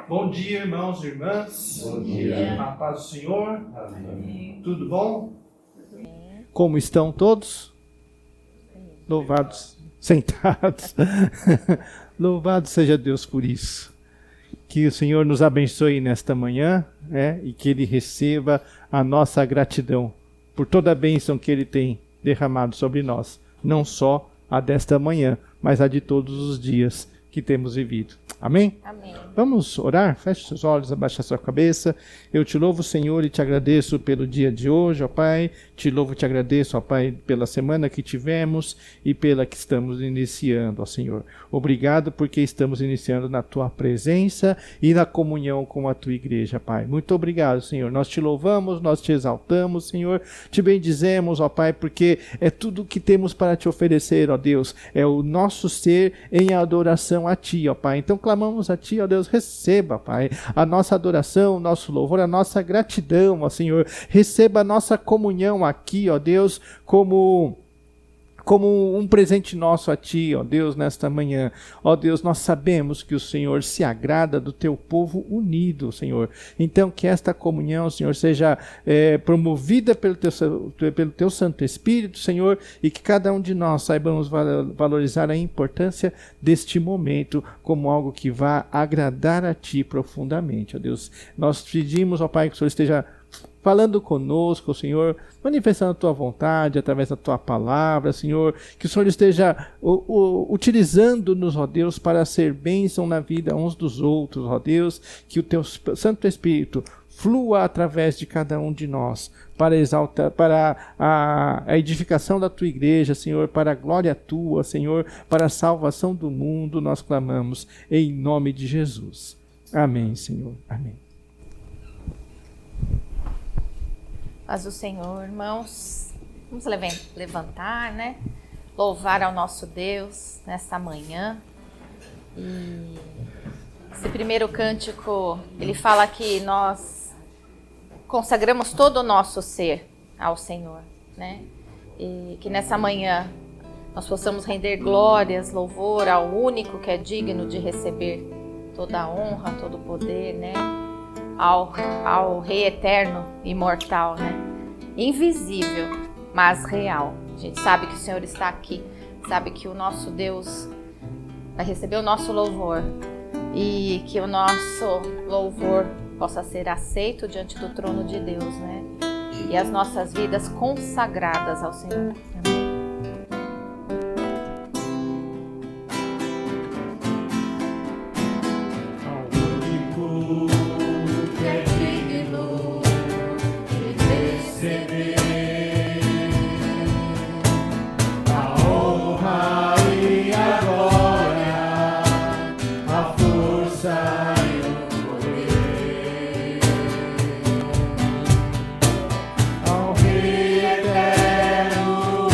Bom dia, irmãos e irmãs. Bom dia. A paz do Senhor. Amém. Tudo bom? Como estão todos? Louvados, sentados. Louvado seja Deus por isso. Que o Senhor nos abençoe nesta manhã, e que Ele receba a nossa gratidão por toda a bênção que Ele tem derramado sobre nós. Não só a desta manhã, mas a de todos os dias que temos vivido. Amém? Amém. Vamos orar? Feche seus olhos, abaixa sua cabeça. Eu te louvo, Senhor, e te agradeço pelo dia de hoje, ó Pai. Te louvo e te agradeço, ó Pai, pela semana que tivemos e pela que estamos iniciando, ó Senhor. Obrigado porque estamos iniciando na Tua presença e na comunhão com a Tua igreja, Pai. Muito obrigado, Senhor. Nós te louvamos, nós te exaltamos, Senhor. Te bendizemos, ó Pai, porque é tudo que temos para te oferecer, ó Deus. É o nosso ser em adoração a Ti, ó Pai. Então clamamos a Ti, ó Deus, receba, Pai, a nossa adoração, o nosso louvor, a nossa gratidão, ó Senhor. Receba a nossa comunhão aqui, ó Deus, como um presente nosso a Ti, ó Deus, nesta manhã. Ó Deus, nós sabemos que o Senhor se agrada do Teu povo unido, Senhor. Então, que esta comunhão, Senhor, seja promovida pelo Teu Santo Espírito, Senhor, e que cada um de nós saibamos valorizar a importância deste momento como algo que vá agradar a Ti profundamente, ó Deus. Nós pedimos, ó Pai, que o Senhor esteja falando conosco, Senhor, manifestando a Tua vontade através da Tua palavra, Senhor, que o Senhor esteja utilizando-nos, ó Deus, para ser bênção na vida uns dos outros, ó Deus, que o Teu Santo Espírito flua através de cada um de nós, para exaltar, para a edificação da Tua igreja, Senhor, para a glória Tua, Senhor, para a salvação do mundo, nós clamamos em nome de Jesus. Amém, Senhor. Amém. Paz do Senhor, irmãos. Vamos levantar, né? Louvar ao nosso Deus nesta manhã. E esse primeiro cântico, ele fala que nós consagramos todo o nosso ser ao Senhor, né? E que nessa manhã nós possamos render glórias, louvor ao único que é digno de receber toda a honra, todo o poder, né? Ao Rei eterno, imortal, né? Invisível, mas real. A gente sabe que o Senhor está aqui, sabe que o nosso Deus vai receber o nosso louvor e que o nosso louvor possa ser aceito diante do trono de Deus, né? E as nossas vidas consagradas ao Senhor. Amém. Ao Rei eterno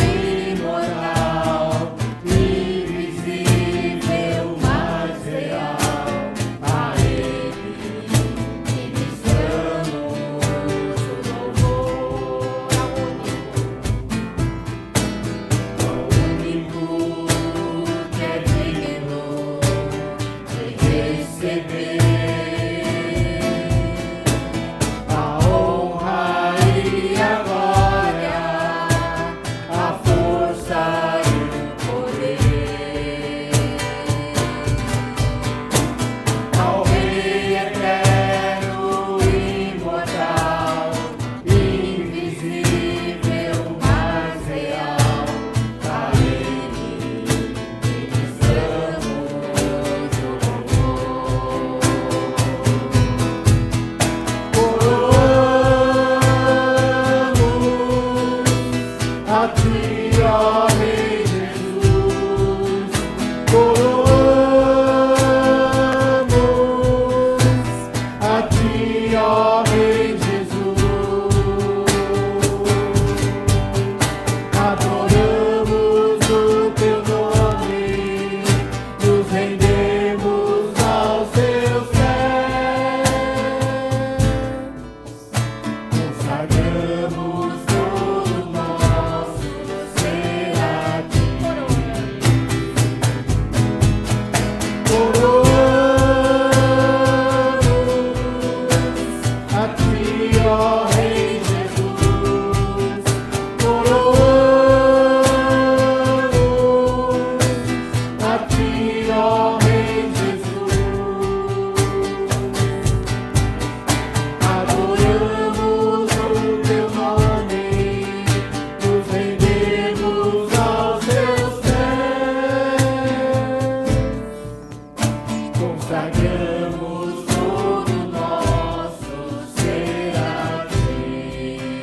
Consagramos todo nosso ser a ti.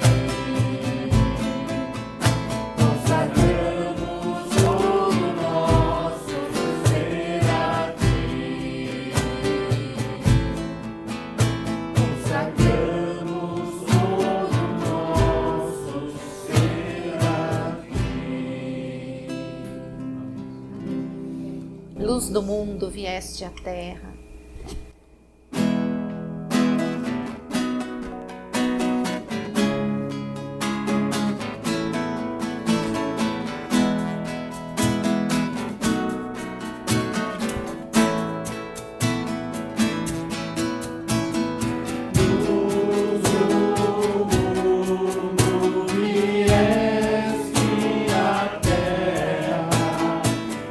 Consagramos todo nosso ser a ti. Consagramos todo nosso ser a ti. Luz do mundo, vieste à terra.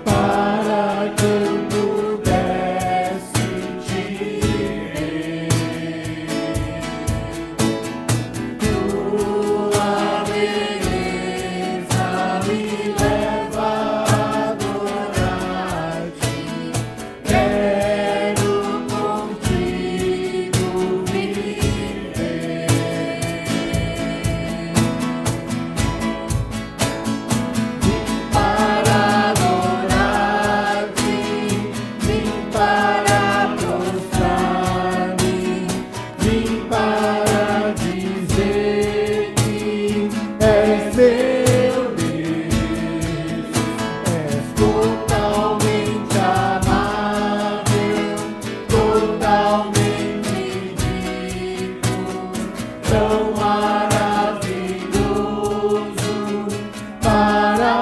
Para que eu pudesse te ver, tua beleza me leva a adorar-te. Quero contigo viver. Para adorar-te, vim para prostrar-me, vim para dizer que és meu Deus, és totalmente amável, totalmente digno, tão maravilhoso para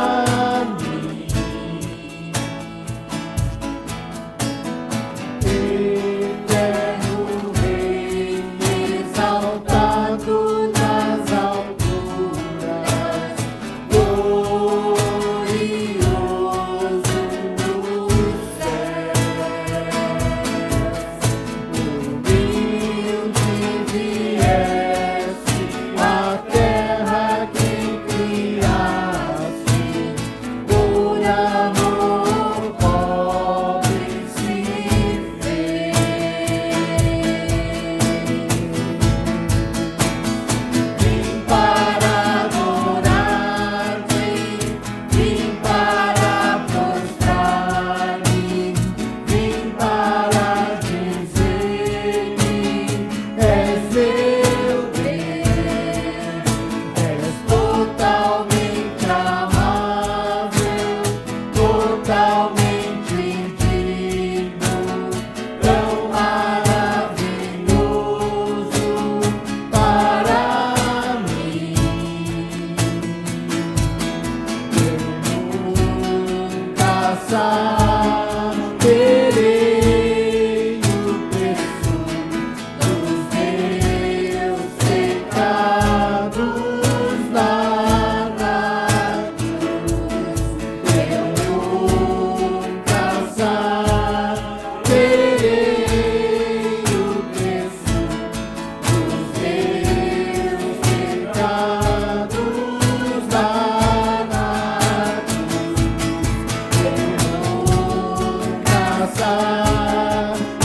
mim. Eterno Rei, exaltado nas alturas, glorioso nos céus. Humilde vieste à terra que criaste, por amor pobre se fez. Vim para adorar-te, vim para prostrar-me, vim para dizer que és meu Deus, és totalmente amável, totalmente digno, tão maravilhoso para mim. Eu nunca saberei o preço dos meus pecados na cruz. Eu nunca saberei o preço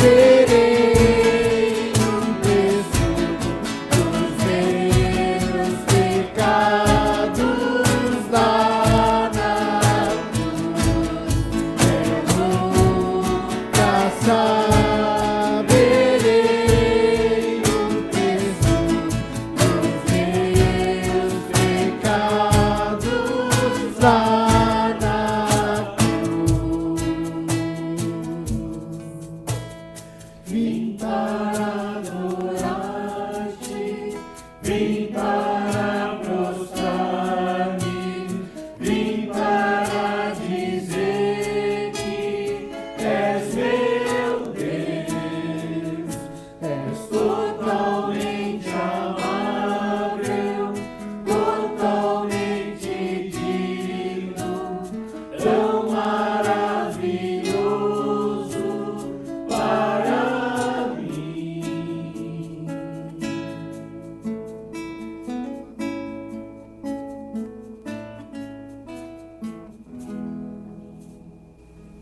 dos meus pecados na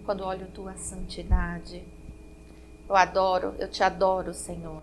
quando olho tua santidade, Eu te adoro, Senhor.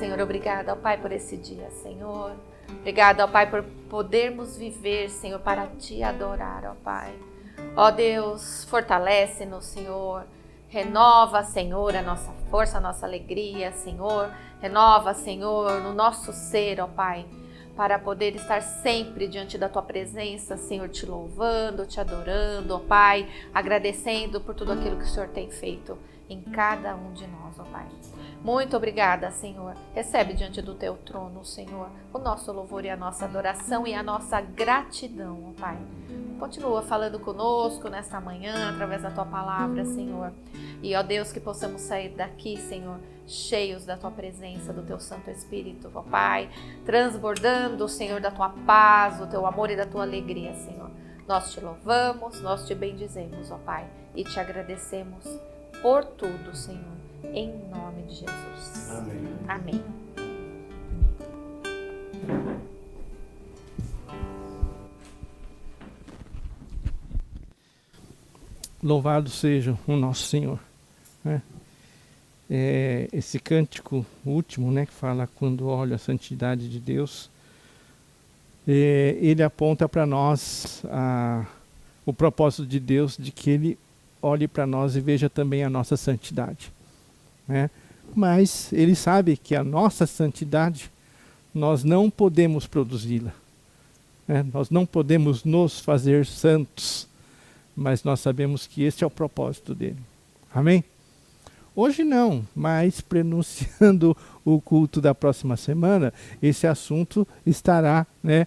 Senhor, obrigada, ó Pai, por esse dia, Senhor. Obrigada, ó Pai, por podermos viver, Senhor, para Te adorar, ó Pai. Ó Deus, fortalece-nos, Senhor. Renova, Senhor, a nossa força, a nossa alegria, Senhor. Renova, Senhor, no nosso ser, ó Pai, para poder estar sempre diante da Tua presença, Senhor, te louvando, te adorando, ó Pai, agradecendo por tudo aquilo que o Senhor tem feito em cada um de nós, ó Pai. Muito obrigada, Senhor. Recebe diante do Teu trono, Senhor, o nosso louvor e a nossa adoração e a nossa gratidão, ó Pai. Continua falando conosco nesta manhã, através da Tua palavra, Senhor. E, ó Deus, que possamos sair daqui, Senhor, cheios da Tua presença, do Teu Santo Espírito, ó Pai, transbordando, Senhor, da Tua paz, do Teu amor e da Tua alegria, Senhor. Nós te louvamos, nós te bendizemos, ó Pai, e te agradecemos por tudo, Senhor, em nome de Jesus. Amém. Amém. Louvado seja o nosso Senhor, né? Esse cântico último, né, que fala quando olho a santidade de Deus, ele aponta para nós o propósito de Deus de que Ele olhe para nós e veja também a nossa santidade, né? Mas Ele sabe que a nossa santidade nós não podemos produzi-la, né? Nós não podemos nos fazer santos, mas nós sabemos que esse é o propósito dele. Amém? Hoje não, mas pronunciando o culto da próxima semana, esse assunto estará, né,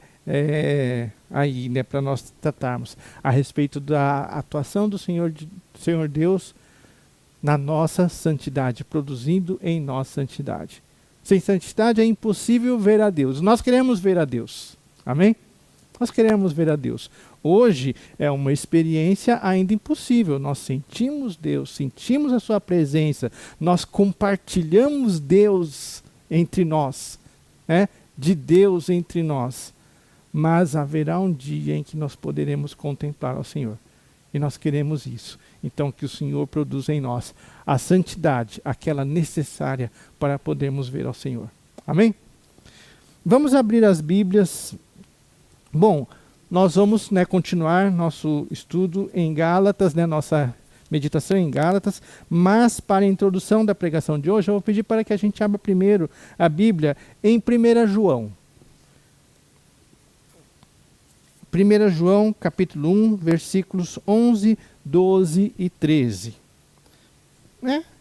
aí, né, para nós tratarmos a respeito da atuação do Senhor Deus na nossa santidade, produzindo em nós santidade. Sem santidade é impossível ver a Deus. Nós queremos ver a Deus. Amém? Nós queremos ver a Deus. Hoje é uma experiência ainda impossível. Nós sentimos Deus, sentimos a sua presença, nós compartilhamos Deus entre nós, né? De Deus entre nós. Mas haverá um dia em que nós poderemos contemplar ao Senhor. E nós queremos isso. Então que o Senhor produza em nós a santidade, aquela necessária para podermos ver ao Senhor. Amém? Vamos abrir as Bíblias. Bom, nós vamos, né, continuar nosso estudo em Gálatas, né, nossa meditação em Gálatas, mas para a introdução da pregação de hoje, eu vou pedir para que a gente abra primeiro a Bíblia em 1 João. 1 João, capítulo 1, versículos 11, 12 e 13.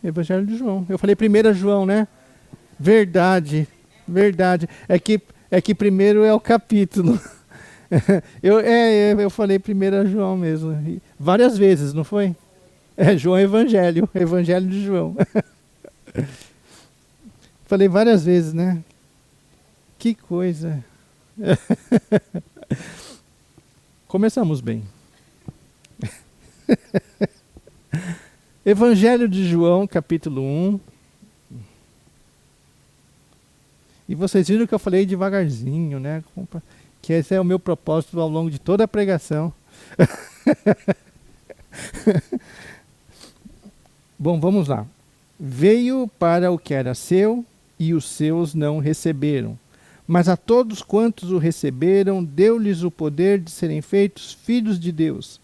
Evangelho de João. Eu falei 1 João, né? Verdade, verdade. É que primeiro é o capítulo. Eu falei 1 João mesmo, várias vezes, não foi? João Evangelho de João. Falei várias vezes, né? Que coisa. Começamos bem. Evangelho de João, capítulo 1. E vocês viram que eu falei devagarzinho, né? Que esse é o meu propósito ao longo de toda a pregação. Bom, vamos lá. Veio para o que era seu, e os seus não receberam. Mas a todos quantos o receberam, deu-lhes o poder de serem feitos filhos de Deus,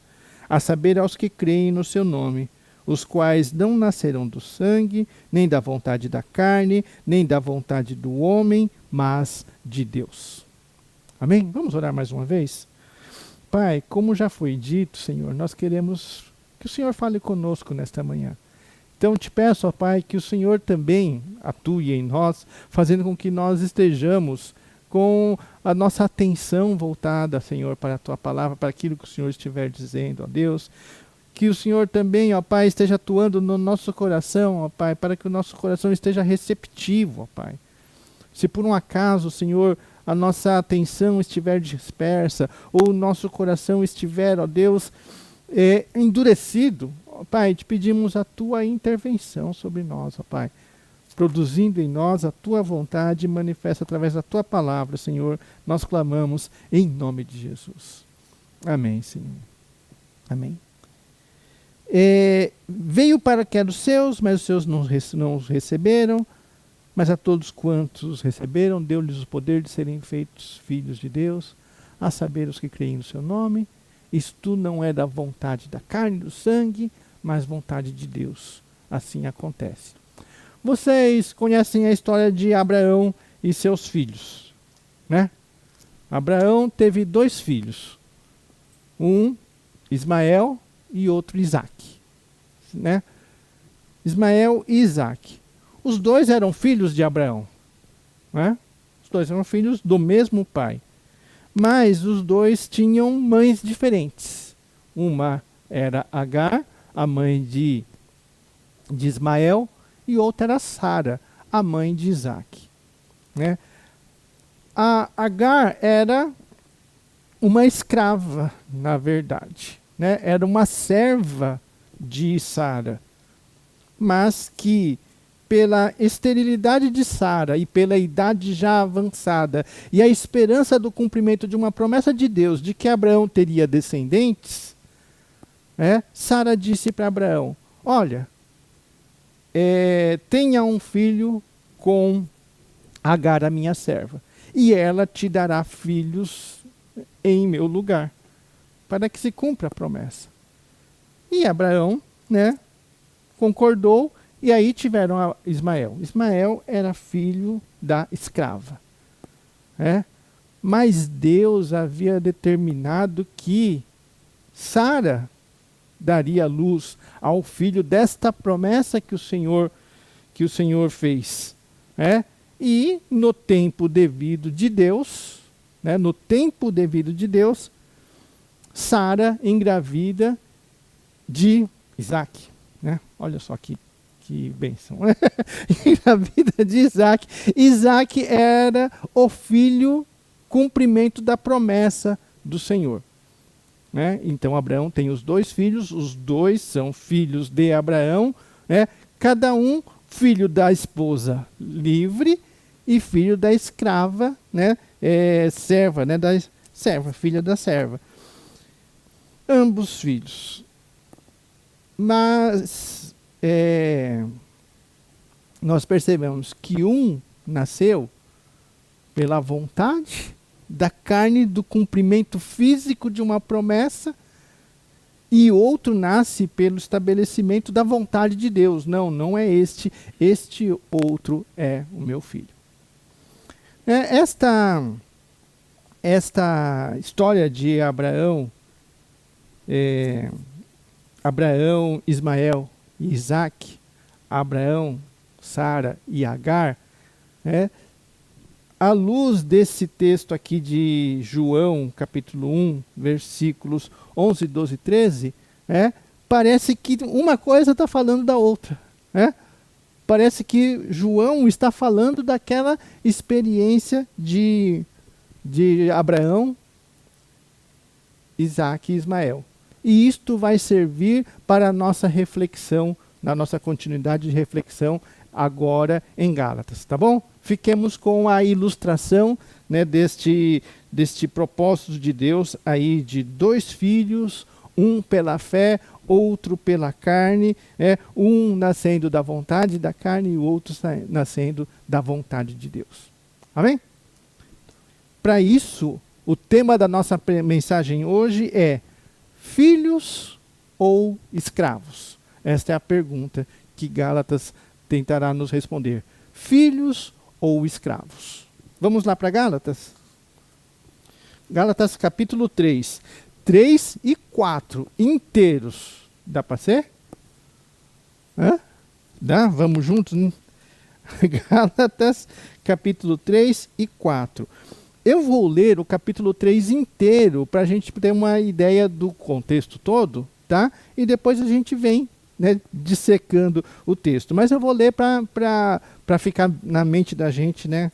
a saber, aos que creem no seu nome, os quais não nasceram do sangue, nem da vontade da carne, nem da vontade do homem, mas de Deus. Amém? Vamos orar mais uma vez? Pai, como já foi dito, Senhor, nós queremos que o Senhor fale conosco nesta manhã. Então te peço, ó Pai, que o Senhor também atue em nós, fazendo com que nós estejamos com a nossa atenção voltada, Senhor, para a Tua palavra, para aquilo que o Senhor estiver dizendo, ó Deus. Que o Senhor também, ó Pai, esteja atuando no nosso coração, ó Pai, para que o nosso coração esteja receptivo, ó Pai. Se por um acaso, Senhor, a nossa atenção estiver dispersa, ou o nosso coração estiver, ó Deus, endurecido, ó Pai, te pedimos a Tua intervenção sobre nós, ó Pai, produzindo em nós a Tua vontade manifesta através da Tua palavra, Senhor, nós clamamos em nome de Jesus. Amém, Senhor. Amém. Veio para que eram os seus, mas os seus não os receberam. Mas a todos quantos os receberam, deu-lhes o poder de serem feitos filhos de Deus, a saber, os que creem no seu nome. Isto não é da vontade da carne e do sangue, mas vontade de Deus. assim acontece. Vocês conhecem a história de Abraão e seus filhos, né? Abraão teve 2 filhos, um Ismael e outro Isaac, né? Ismael e Isaac. Os 2 eram filhos de Abraão, né? Os 2 eram filhos do mesmo pai, mas os 2 tinham mães diferentes. Uma era Agar, a mãe de Ismael, e outra era Sara, a mãe de Isaac, né? A Agar era uma escrava, na verdade, né? Era uma serva de Sara, mas que pela esterilidade de Sara e pela idade já avançada e a esperança do cumprimento de uma promessa de Deus de que Abraão teria descendentes, né? Sara disse para Abraão: olha, tenha um filho com Agar, a minha serva, e ela te dará filhos em meu lugar, para que se cumpra a promessa. E Abraão, né, concordou, e aí tiveram Ismael. Ismael era filho da escrava, né? Mas Deus havia determinado que Sara daria luz ao filho desta promessa que o Senhor fez, né? E no tempo devido de Deus, né, no tempo devido de Deus, Sara engravida de Isaac, né? Olha só que bênção. Engravida de Isaac. Isaac era o filho cumprimento da promessa do Senhor, né? Então Abraão tem os 2 filhos, os 2 são filhos de Abraão, né? Cada um filho da esposa livre e filho da escrava, né? Serva, né? Da serva, filha da serva. Ambos filhos. Mas nós percebemos que um nasceu pela vontade da carne, do cumprimento físico de uma promessa, e outro nasce pelo estabelecimento da vontade de Deus. Não é este outro é o meu filho. Esta história de Abraão, Ismael e Isaac, Abraão, Sara e Agar, à luz desse texto aqui de João, capítulo 1, versículos 11, 12 e 13, parece que uma coisa está falando da outra, né? Parece que João está falando daquela experiência de Abraão, Isaac e Ismael. E isto vai servir para a nossa reflexão, na nossa continuidade de reflexão agora em Gálatas, tá bom? Fiquemos com a ilustração, né, deste propósito de Deus aí de 2 filhos, um pela fé, outro pela carne, um nascendo da vontade da carne e o outro nascendo da vontade de Deus. Amém? Para isso, o tema da nossa mensagem hoje é: filhos ou escravos? Esta é a pergunta que Gálatas tentará nos responder. Filhos ou escravos? Vamos lá para Gálatas? Gálatas capítulo 3. 3 e 4 inteiros. Dá para ser? Dá? Vamos juntos? Gálatas capítulo 3 e 4. Eu vou ler o capítulo 3 inteiro para a gente ter uma ideia do contexto todo, tá? E depois a gente vem, né, dissecando o texto. Mas eu vou ler para ficar na mente da gente, né,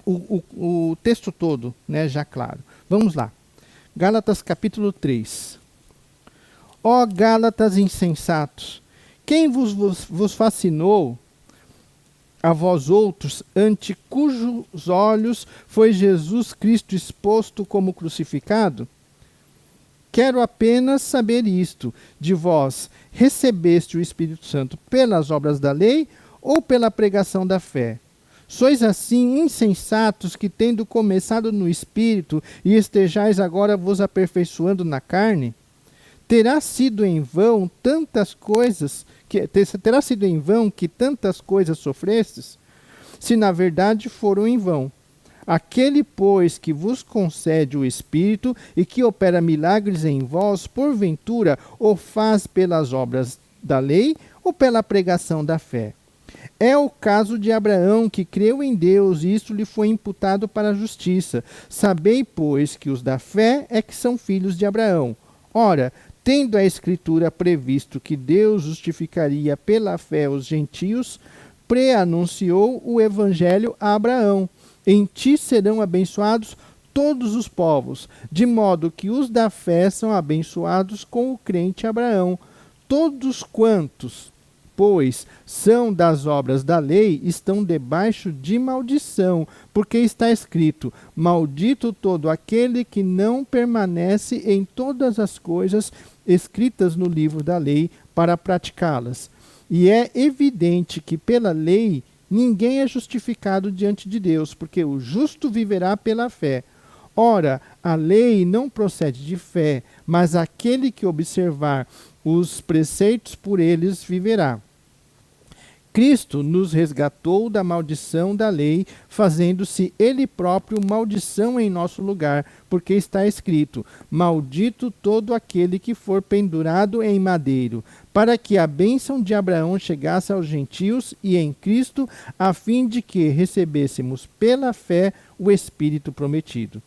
o texto todo, né, já claro. Vamos lá. Gálatas capítulo 3. Ó Gálatas insensatos, quem vos fascinou a vós outros, ante cujos olhos foi Jesus Cristo exposto como crucificado? Quero apenas saber isto, de vós recebeste o Espírito Santo pelas obras da lei ou pela pregação da fé? Sois assim insensatos que, tendo começado no Espírito, e estejais agora vos aperfeiçoando na carne? Terá sido em vão que tantas coisas sofrestes? Se na verdade foram em vão. Aquele, pois, que vos concede o Espírito e que opera milagres em vós, porventura o faz pelas obras da lei ou pela pregação da fé? É o caso de Abraão, que creu em Deus, e isto lhe foi imputado para a justiça. Sabei, pois, que os da fé é que são filhos de Abraão. Ora, tendo a Escritura previsto que Deus justificaria pela fé os gentios, preanunciou o Evangelho a Abraão. Em ti serão abençoados todos os povos, de modo que os da fé são abençoados com o crente Abraão. Todos quantos, pois, são das obras da lei, estão debaixo de maldição, porque está escrito: maldito todo aquele que não permanece em todas as coisas escritas no livro da lei para praticá-las. E é evidente que pela lei ninguém é justificado diante de Deus, porque o justo viverá pela fé. Ora, a lei não procede de fé, mas aquele que observar os preceitos por eles viverá. Cristo nos resgatou da maldição da lei, fazendo-se ele próprio maldição em nosso lugar, porque está escrito: maldito todo aquele que for pendurado em madeiro, para que a bênção de Abraão chegasse aos gentios e em Cristo, a fim de que recebêssemos pela fé o Espírito prometido.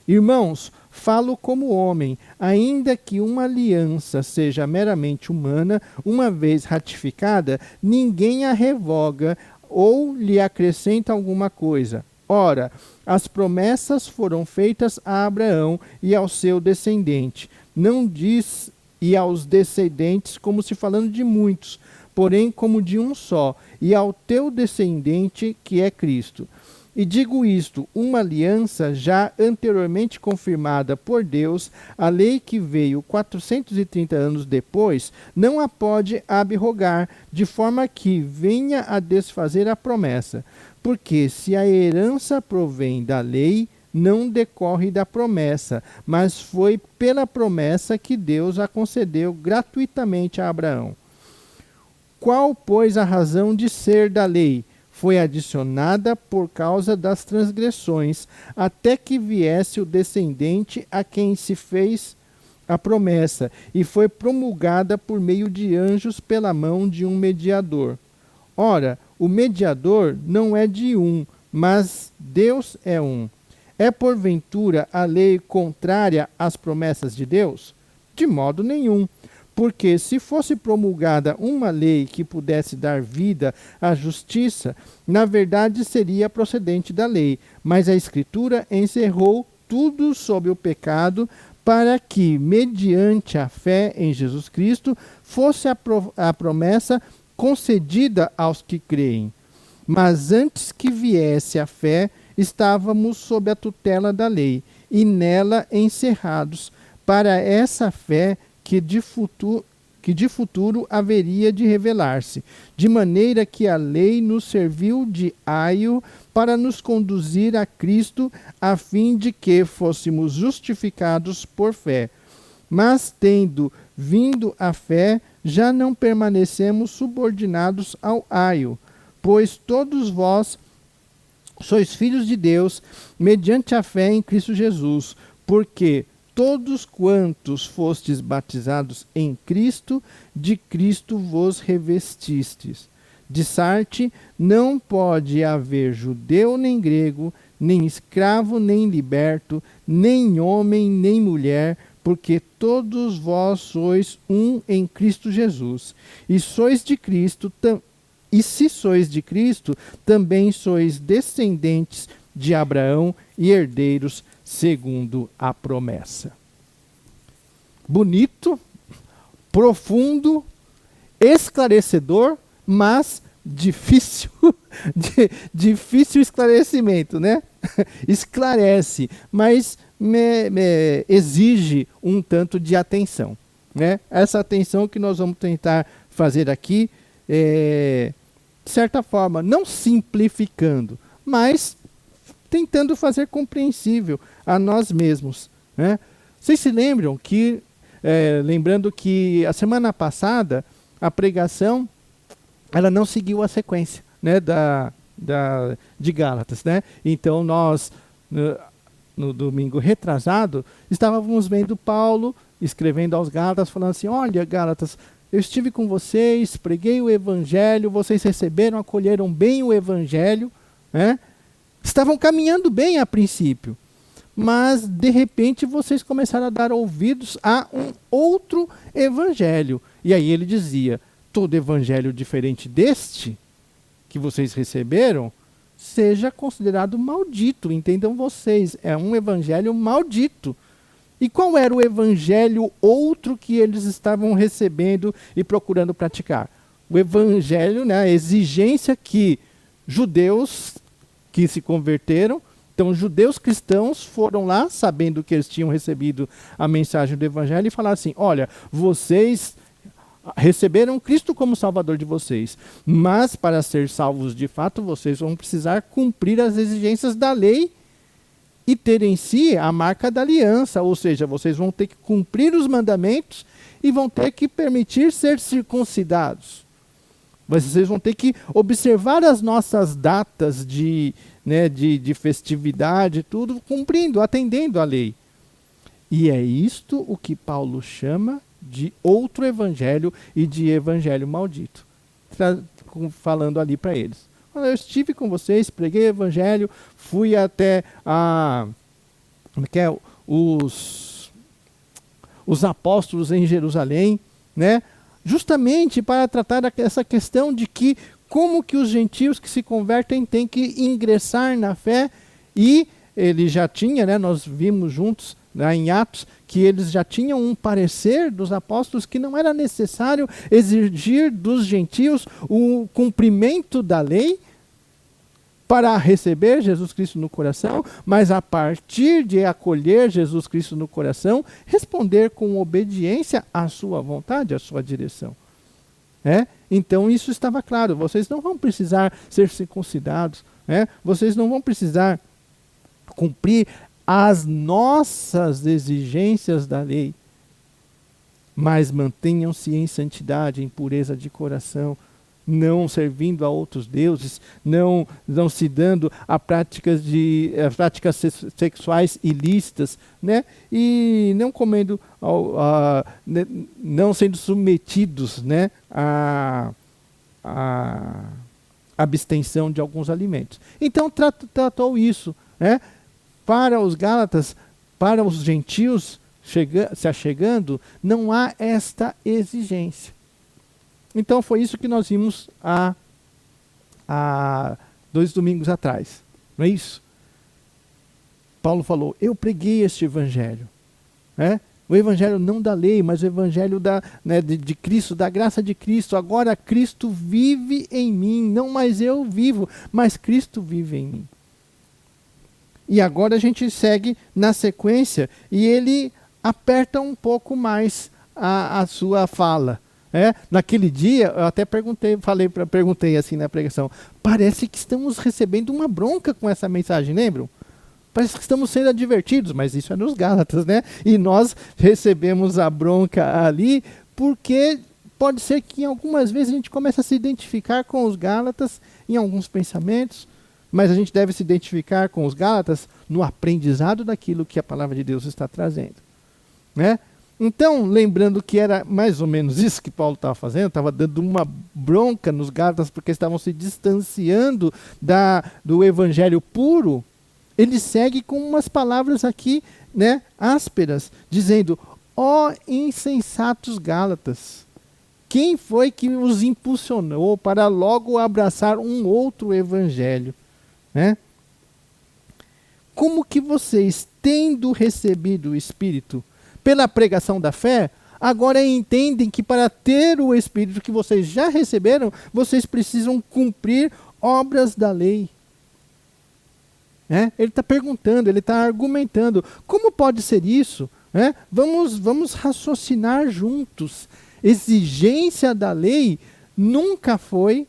Irmãos, falo como homem, ainda que uma aliança seja meramente humana, uma vez ratificada, ninguém a revoga ou lhe acrescenta alguma coisa. Ora, as promessas foram feitas a Abraão e ao seu descendente. Não diz e aos descendentes como se falando de muitos, porém como de um só, e ao teu descendente, que é Cristo. E digo isto, uma aliança já anteriormente confirmada por Deus, a lei que veio 430 anos depois, não a pode abrogar, de forma que venha a desfazer a promessa. Porque se a herança provém da lei, não decorre da promessa, mas foi pela promessa que Deus a concedeu gratuitamente a Abraão. Qual, pois, a razão de ser da lei? Foi adicionada por causa das transgressões, até que viesse o descendente a quem se fez a promessa, e foi promulgada por meio de anjos pela mão de um mediador. Ora, o mediador não é de um, mas Deus é um. É porventura a lei contrária às promessas de Deus? De modo nenhum. Porque se fosse promulgada uma lei que pudesse dar vida à justiça, na verdade seria procedente da lei. Mas a Escritura encerrou tudo sob o pecado, para que, mediante a fé em Jesus Cristo, fosse a promessa concedida aos que creem. Mas antes que viesse a fé, estávamos sob a tutela da lei, e nela encerrados, para essa fé que de futuro haveria de revelar-se, de maneira que a lei nos serviu de aio para nos conduzir a Cristo, a fim de que fôssemos justificados por fé. Mas, tendo vindo a fé, já não permanecemos subordinados ao aio, pois todos vós sois filhos de Deus, mediante a fé em Cristo Jesus, porque todos quantos fostes batizados em Cristo, de Cristo vos revestistes. De Sarte, não pode haver judeu nem grego, nem escravo nem liberto, nem homem nem mulher, porque todos vós sois um em Cristo Jesus. E sois de Cristo, e se sois de Cristo, também sois descendentes de Abraão e herdeiros segundo a promessa. Bonito, profundo, esclarecedor, mas difícil, difícil esclarecimento, né? Esclarece, mas exige um tanto de atenção, né? Essa atenção que nós vamos tentar fazer aqui, de certa forma, não simplificando, mas tentando fazer compreensível a nós mesmos, né? Vocês se lembram que lembrando que a semana passada, a pregação, ela não seguiu a sequência, né, de Gálatas, né? Então nós, no domingo retrasado, estávamos vendo Paulo escrevendo aos Gálatas, falando assim: olha, Gálatas, eu estive com vocês, preguei o evangelho, vocês receberam, acolheram bem o evangelho, né? Estavam caminhando bem a princípio, mas de repente vocês começaram a dar ouvidos a um outro evangelho. E aí ele dizia: todo evangelho diferente deste que vocês receberam seja considerado maldito. Entendam vocês, é um evangelho maldito. E qual era o evangelho outro que eles estavam recebendo e procurando praticar? O evangelho, né, a exigência que judeus que se converteram, então judeus cristãos foram lá, sabendo que eles tinham recebido a mensagem do evangelho, e falaram assim: olha, vocês receberam Cristo como Salvador de vocês, mas para ser salvos de fato, vocês vão precisar cumprir as exigências da lei e ter em si a marca da aliança, ou seja, vocês vão ter que cumprir os mandamentos e vão ter que permitir ser circuncidados. Vocês vão ter que observar as nossas datas de festividade, tudo cumprindo, atendendo à lei. E é isto o que Paulo chama de outro evangelho e de evangelho maldito. Falando ali para eles: eu estive com vocês, preguei o evangelho, fui até os apóstolos em Jerusalém, né? Justamente para tratar essa questão de que como que os gentios que se convertem têm que ingressar na fé. E ele já tinha, né, nós vimos juntos, né, em Atos, que eles já tinham um parecer dos apóstolos que não era necessário exigir dos gentios o cumprimento da lei para receber Jesus Cristo no coração, mas a partir de acolher Jesus Cristo no coração, responder com obediência à sua vontade, à sua direção. Então isso estava claro: vocês não vão precisar ser circuncidados, vocês não vão precisar cumprir as nossas exigências da lei, mas mantenham-se em santidade, em pureza de coração, não servindo a outros deuses, não se dando a práticas sexuais ilícitas, né? E não comendo, não sendo submetidos, né, à abstenção de alguns alimentos. Então tratou isso, né? Para os Gálatas, para os gentios se achegando, não há esta exigência. Então foi isso que nós vimos há 2 domingos atrás, não é isso? Paulo falou: eu preguei este evangelho, o evangelho não da lei, mas o evangelho de Cristo, da graça de Cristo. Agora Cristo vive em mim, não mais eu vivo, mas Cristo vive em mim. E agora a gente segue na sequência e ele aperta um pouco mais a sua fala. Naquele dia, eu até perguntei assim na pregação: parece que estamos recebendo uma bronca com essa mensagem, lembram? Parece que estamos sendo advertidos, mas isso é nos Gálatas, né? E nós recebemos a bronca ali porque pode ser que algumas vezes a gente comece a se identificar com os Gálatas em alguns pensamentos, mas a gente deve se identificar com os Gálatas no aprendizado daquilo que a palavra de Deus está trazendo, né? Então, lembrando que era mais ou menos isso que Paulo estava fazendo, estava dando uma bronca nos Gálatas porque estavam se distanciando do evangelho puro, ele segue com umas palavras aqui, né, ásperas, dizendo: ó insensatos Gálatas, quem foi que os impulsionou para logo abraçar um outro evangelho? Como que vocês, tendo recebido o Espírito pela pregação da fé, agora entendem que para ter o Espírito que vocês já receberam, vocês precisam cumprir obras da lei? Ele está perguntando, ele está argumentando. Como pode ser isso? Vamos raciocinar juntos. Exigência da lei nunca foi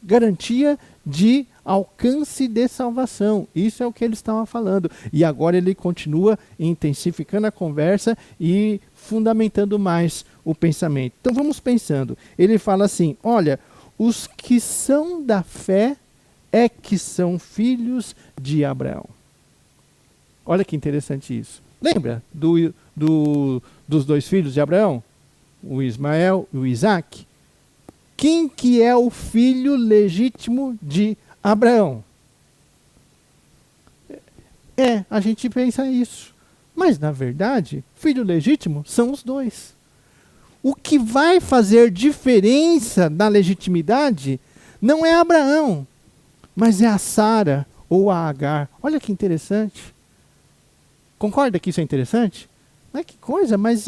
garantia de alcance de salvação. Isso é o que ele estava falando. E agora ele continua intensificando a conversa e fundamentando mais o pensamento. Então vamos pensando. Ele fala assim, olha, os que são da fé é que são filhos de Abraão. Olha que interessante isso. Lembra dos dois filhos de Abraão? O Ismael e o Isaac. Quem que é o filho legítimo de Abraão? A gente pensa isso. Mas, na verdade, filho legítimo são os dois. O que vai fazer diferença na legitimidade não é Abraão, mas é a Sara ou a Agar. Olha que interessante. Concorda que isso é interessante? Mas que coisa, mas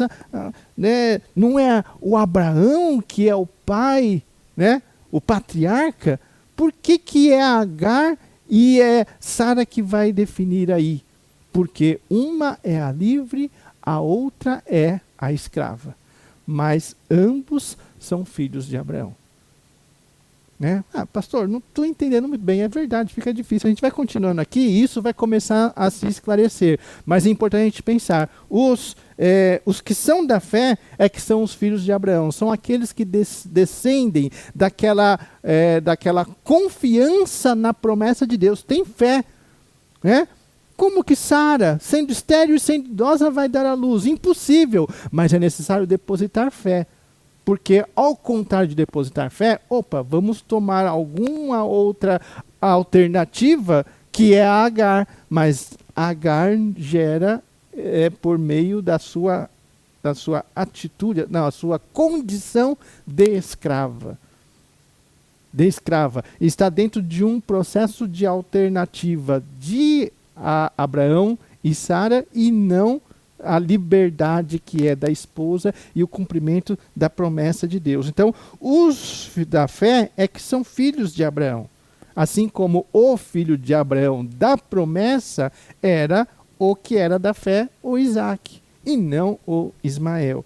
né, não é o Abraão que é o pai, né, o patriarca? Por que é a Agar e é Sara que vai definir aí? Porque uma é a livre, a outra é a escrava. Mas ambos são filhos de Abraão. Né? Pastor, não estou entendendo muito bem, é verdade, fica difícil. A gente vai continuando aqui e isso vai começar a se esclarecer. Mas é importante a gente pensar, os que são da fé é que são os filhos de Abraão, são aqueles que descendem daquela confiança na promessa de Deus, tem fé. Né? Como que Sara, sendo estéril e sendo idosa, vai dar à luz? Impossível, mas é necessário depositar fé. Porque ao contrário de depositar fé, vamos tomar alguma outra alternativa que é a Agar. Mas Agar gera por meio da sua atitude, a sua condição de escrava. Está dentro de um processo de alternativa de Abraão e Sara e não a liberdade que é da esposa e o cumprimento da promessa de Deus. Então, os da fé é que são filhos de Abraão. Assim como o filho de Abraão da promessa era o que era da fé, o Isaac, e não o Ismael.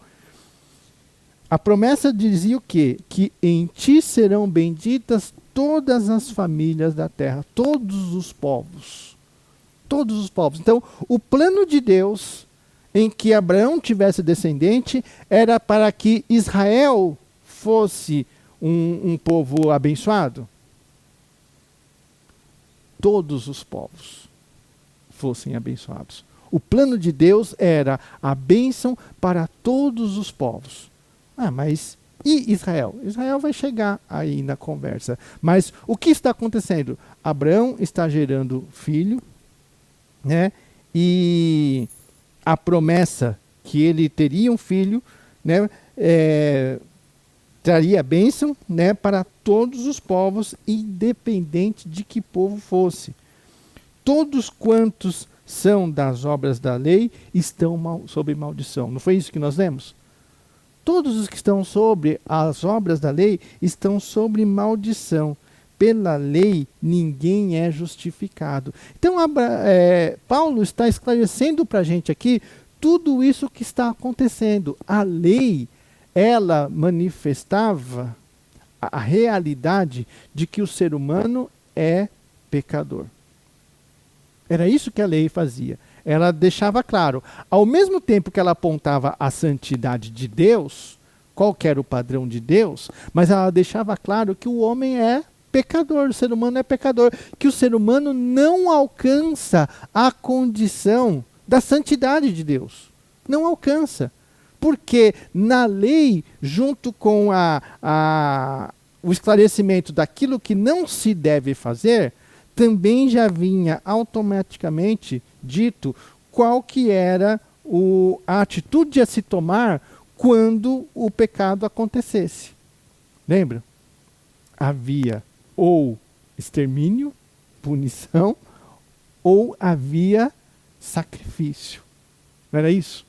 A promessa dizia o quê? Que em ti serão benditas todas as famílias da terra, todos os povos. Todos os povos. Então, o plano de Deus em que Abraão tivesse descendente, era para que Israel fosse um povo abençoado. Todos os povos fossem abençoados. O plano de Deus era a bênção para todos os povos. Mas e Israel? Israel vai chegar aí na conversa. Mas o que está acontecendo? Abraão está gerando filho, né? E a promessa que ele teria um filho, né, traria bênção, né, para todos os povos, independente de que povo fosse. Todos quantos são das obras da lei estão sob maldição. Não foi isso que nós lemos? Todos os que estão sobre as obras da lei estão sob maldição. Pela lei, ninguém é justificado. Então, Paulo está esclarecendo para a gente aqui tudo isso que está acontecendo. A lei, ela manifestava a realidade de que o ser humano é pecador. Era isso que a lei fazia. Ela deixava claro, ao mesmo tempo que ela apontava a santidade de Deus, qual que era o padrão de Deus, mas ela deixava claro que o homem é pecador, o ser humano é pecador, que o ser humano não alcança a condição da santidade de Deus. Não alcança. Porque na lei, junto com o esclarecimento daquilo que não se deve fazer, também já vinha automaticamente dito qual que era a atitude a se tomar quando o pecado acontecesse. Lembra? Havia ou extermínio, punição, ou havia sacrifício. Não era isso?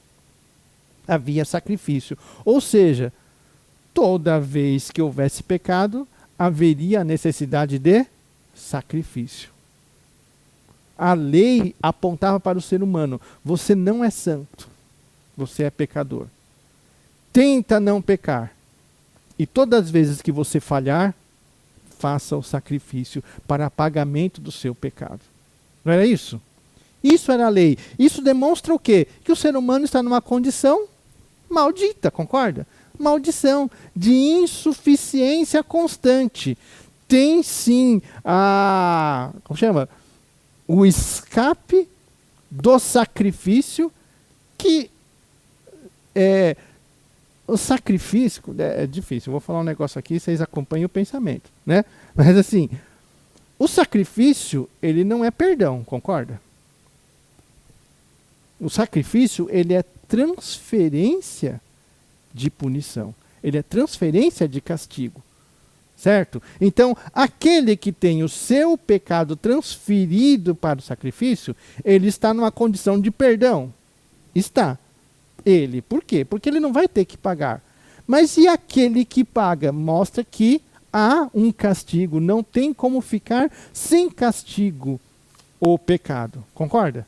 Havia sacrifício. Ou seja, toda vez que houvesse pecado, haveria a necessidade de sacrifício. A lei apontava para o ser humano: você não é santo, você é pecador. Tenta não pecar. E todas as vezes que você falhar, faça o sacrifício para pagamento do seu pecado. Não era isso? Isso era a lei. Isso demonstra o quê? Que o ser humano está numa condição maldita, concorda? Maldição de insuficiência constante. Tem sim como chama? O escape do sacrifício, que o sacrifício é difícil. Eu vou falar um negócio aqui, vocês acompanham o pensamento, né? Mas assim, o sacrifício, ele não é perdão, concorda? O sacrifício, ele é transferência de punição. Ele é transferência de castigo. Certo? Então, aquele que tem o seu pecado transferido para o sacrifício, ele está numa condição de perdão. Está. Ele. Por quê? Porque ele não vai ter que pagar. Mas e aquele que paga? Mostra que há um castigo. Não tem como ficar sem castigo o pecado. Concorda?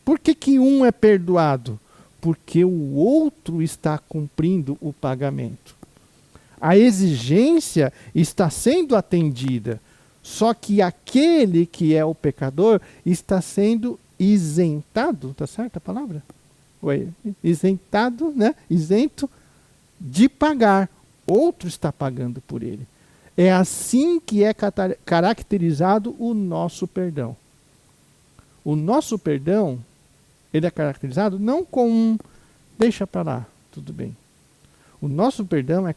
Por que um é perdoado? Porque o outro está cumprindo o pagamento. A exigência está sendo atendida, só que aquele que é o pecador está sendo isentado, tá certa a palavra? Isentado, né? Isento de pagar. Outro está pagando por ele. É assim que é caracterizado o nosso perdão. O nosso perdão, ele é caracterizado não com deixa para lá, tudo bem. O nosso perdão é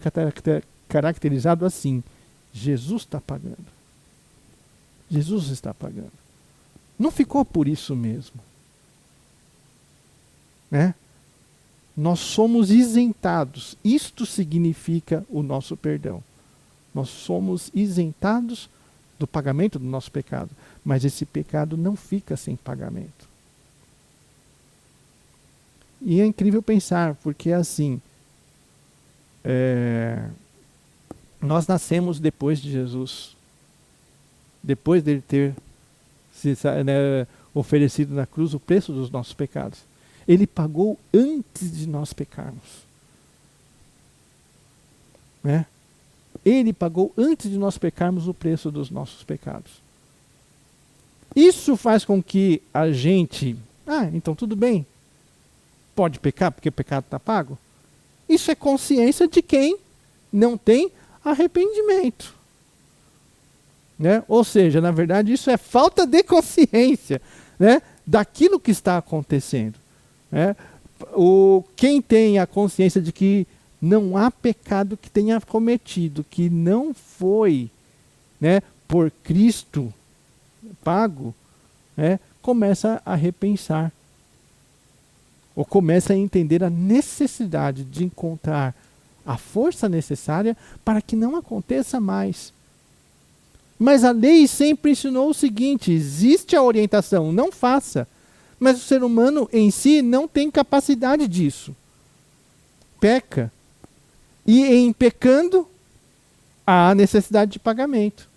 caracterizado assim: Jesus está pagando. Jesus está pagando. Não ficou por isso mesmo. Né? Nós somos isentados. Isto significa o nosso perdão. Nós somos isentados do pagamento do nosso pecado. Mas esse pecado não fica sem pagamento. E é incrível pensar, porque é assim. Nós nascemos depois de Jesus. Depois dele ter oferecido na cruz o preço dos nossos pecados. Ele pagou antes de nós pecarmos. Né? Ele pagou antes de nós pecarmos o preço dos nossos pecados. Isso faz com que a gente... então tudo bem. Pode pecar porque o pecado está pago? Isso é consciência de quem não tem arrependimento. Né? Ou seja, na verdade, isso é falta de consciência, né, daquilo que está acontecendo. Né? Quem tem a consciência de que não há pecado que tenha cometido, que não foi, né, por Cristo pago, né, começa a repensar. Ou começa a entender a necessidade de encontrar a força necessária para que não aconteça mais. Mas a lei sempre ensinou o seguinte: existe a orientação, não faça. Mas o ser humano em si não tem capacidade disso. Peca. E em pecando, há necessidade de pagamento.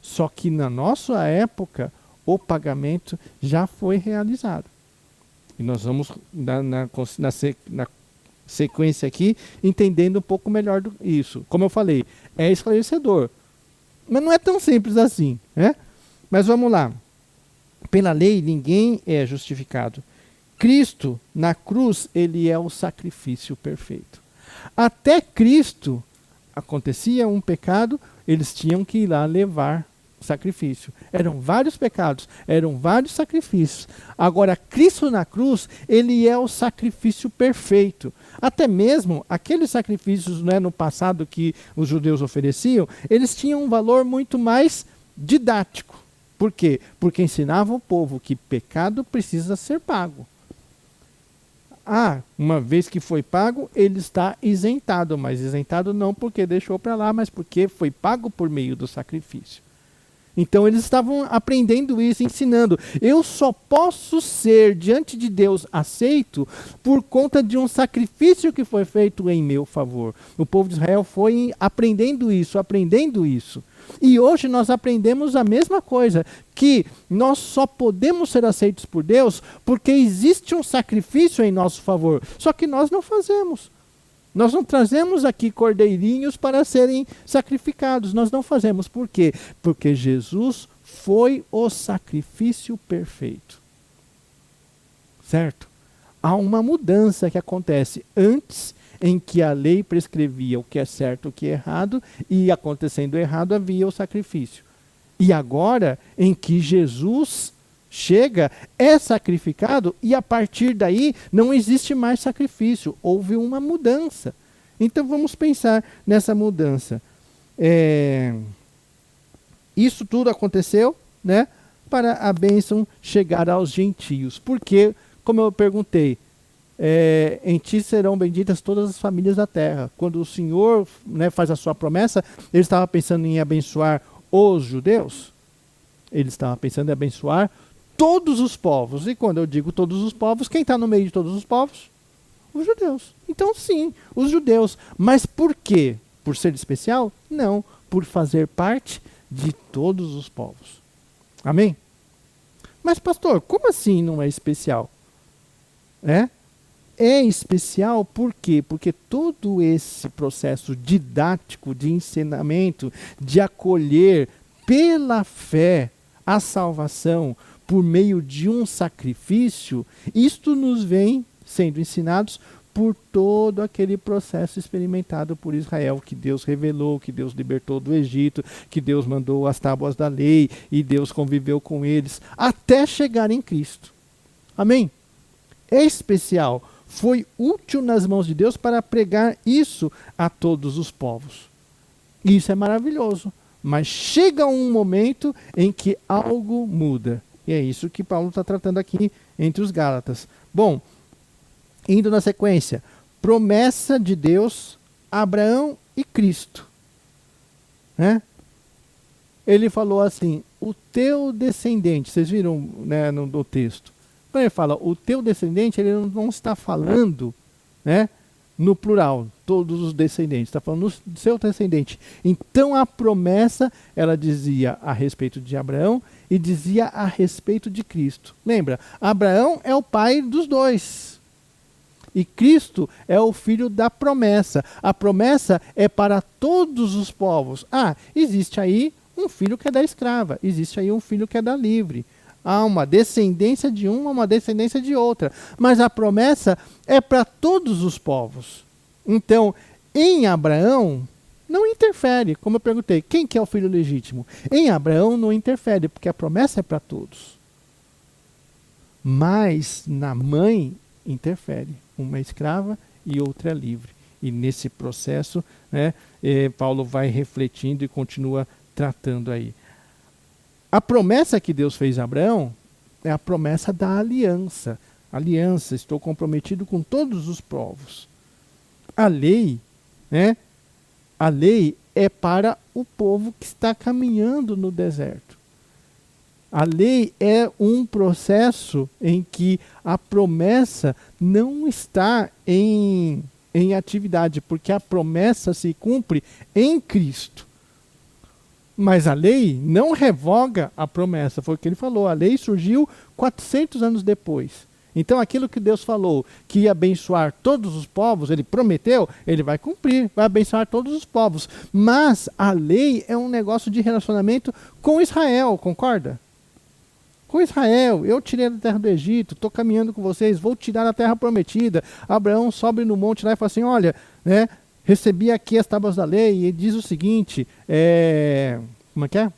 Só que na nossa época, o pagamento já foi realizado. E nós vamos, na sequência aqui, entendendo um pouco melhor isso. Como eu falei, é esclarecedor. Mas não é tão simples assim. Né? Mas vamos lá. Pela lei, ninguém é justificado. Cristo, na cruz, ele é o sacrifício perfeito. Até Cristo, acontecia um pecado, eles tinham que ir lá levar sacrifício. Eram vários pecados, eram vários sacrifícios. Agora, Cristo na cruz, ele é o sacrifício perfeito. Até mesmo aqueles sacrifícios, né, no passado que os judeus ofereciam, eles tinham um valor muito mais didático. Por quê? Porque ensinavam o povo que pecado precisa ser pago. Uma vez que foi pago, ele está isentado, mas isentado não porque deixou para lá, mas porque foi pago por meio do sacrifício. Então eles estavam aprendendo isso, ensinando. Eu só posso ser diante de Deus aceito por conta de um sacrifício que foi feito em meu favor. O povo de Israel foi aprendendo isso. E hoje nós aprendemos a mesma coisa, que nós só podemos ser aceitos por Deus porque existe um sacrifício em nosso favor. Só que nós não fazemos. Nós não trazemos aqui cordeirinhos para serem sacrificados. Nós não fazemos. Por quê? Porque Jesus foi o sacrifício perfeito. Certo? Há uma mudança que acontece antes, em que a lei prescrevia o que é certo e o que é errado, e acontecendo errado havia o sacrifício. E agora, em que Jesus chega, é sacrificado, e a partir daí não existe mais sacrifício. Houve uma mudança. Então vamos pensar nessa mudança. Isso tudo aconteceu, né, para a bênção chegar aos gentios. Porque, como eu perguntei, em ti serão benditas todas as famílias da terra. Quando o Senhor, né, faz a sua promessa, ele estava pensando em abençoar os judeus? Ele estava pensando em abençoar todos os povos. E quando eu digo todos os povos, quem está no meio de todos os povos? Os judeus. Então sim, os judeus. Mas por quê? Por ser especial? Não, por fazer parte de todos os povos. Amém? Mas pastor, como assim não é especial? É especial por quê? Porque todo esse processo didático de ensinamento, de acolher pela fé a salvação por meio de um sacrifício, isto nos vem sendo ensinados por todo aquele processo experimentado por Israel, que Deus revelou, que Deus libertou do Egito, que Deus mandou as tábuas da lei e Deus conviveu com eles até chegar em Cristo. Amém? É especial. Foi útil nas mãos de Deus para pregar isso a todos os povos. Isso é maravilhoso. Mas chega um momento em que algo muda. E é isso que Paulo está tratando aqui entre os Gálatas. Bom, indo na sequência. Promessa de Deus, Abraão e Cristo. Ele falou assim, o teu descendente. Vocês viram, né, no texto. Quando ele fala o teu descendente, ele não está falando, né, no plural, todos os descendentes. Está falando do seu descendente. Então a promessa, ela dizia a respeito de Abraão e dizia a respeito de Cristo. Lembra? Abraão é o pai dos dois. E Cristo é o filho da promessa. A promessa é para todos os povos. Existe aí um filho que é da escrava. Existe aí um filho que é da livre. Há uma descendência de uma descendência de outra. Mas a promessa é para todos os povos. Então, em Abraão, não interfere. Como eu perguntei, quem que é o filho legítimo? Em Abraão não interfere, porque a promessa é para todos. Mas na mãe interfere. Uma é escrava e outra é livre. E nesse processo, né, Paulo vai refletindo e continua tratando aí. A promessa que Deus fez a Abraão é a promessa da aliança. Aliança, estou comprometido com todos os povos. A lei, né? A lei é para o povo que está caminhando no deserto. A lei é um processo em que a promessa não está em atividade, porque a promessa se cumpre em Cristo. Mas a lei não revoga a promessa, foi o que ele falou. A lei surgiu 400 anos depois. Então aquilo que Deus falou, que ia abençoar todos os povos, ele prometeu, ele vai cumprir, vai abençoar todos os povos. Mas a lei é um negócio de relacionamento com Israel, concorda? Com Israel, eu tirei da terra do Egito, estou caminhando com vocês, vou tirar a terra prometida. Abraão sobe no monte lá e fala assim, olha, né? Recebi aqui as tábuas da lei, e diz o seguinte, como é que é?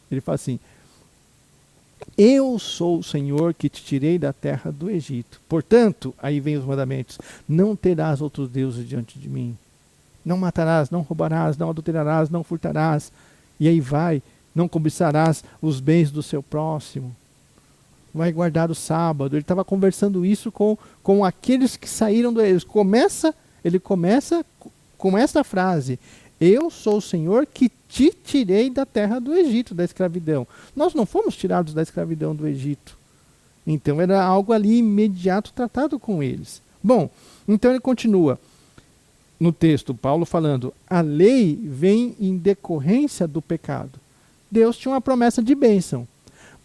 Ele fala assim, eu sou o Senhor que te tirei da terra do Egito. Portanto, aí vem os mandamentos, não terás outros deuses diante de mim. Não matarás, não roubarás, não adulterarás, não furtarás. E aí vai, não cobiçarás os bens do seu próximo. Vai guardar o sábado. Ele estava conversando isso com aqueles que saíram do Egito. Ele começa com essa frase, eu sou o Senhor que te tirei da terra do Egito, da escravidão. Nós não fomos tirados da escravidão do Egito. Então era algo ali imediato tratado com eles. Bom, então ele continua no texto, Paulo falando, a lei vem em decorrência do pecado. Deus tinha uma promessa de bênção,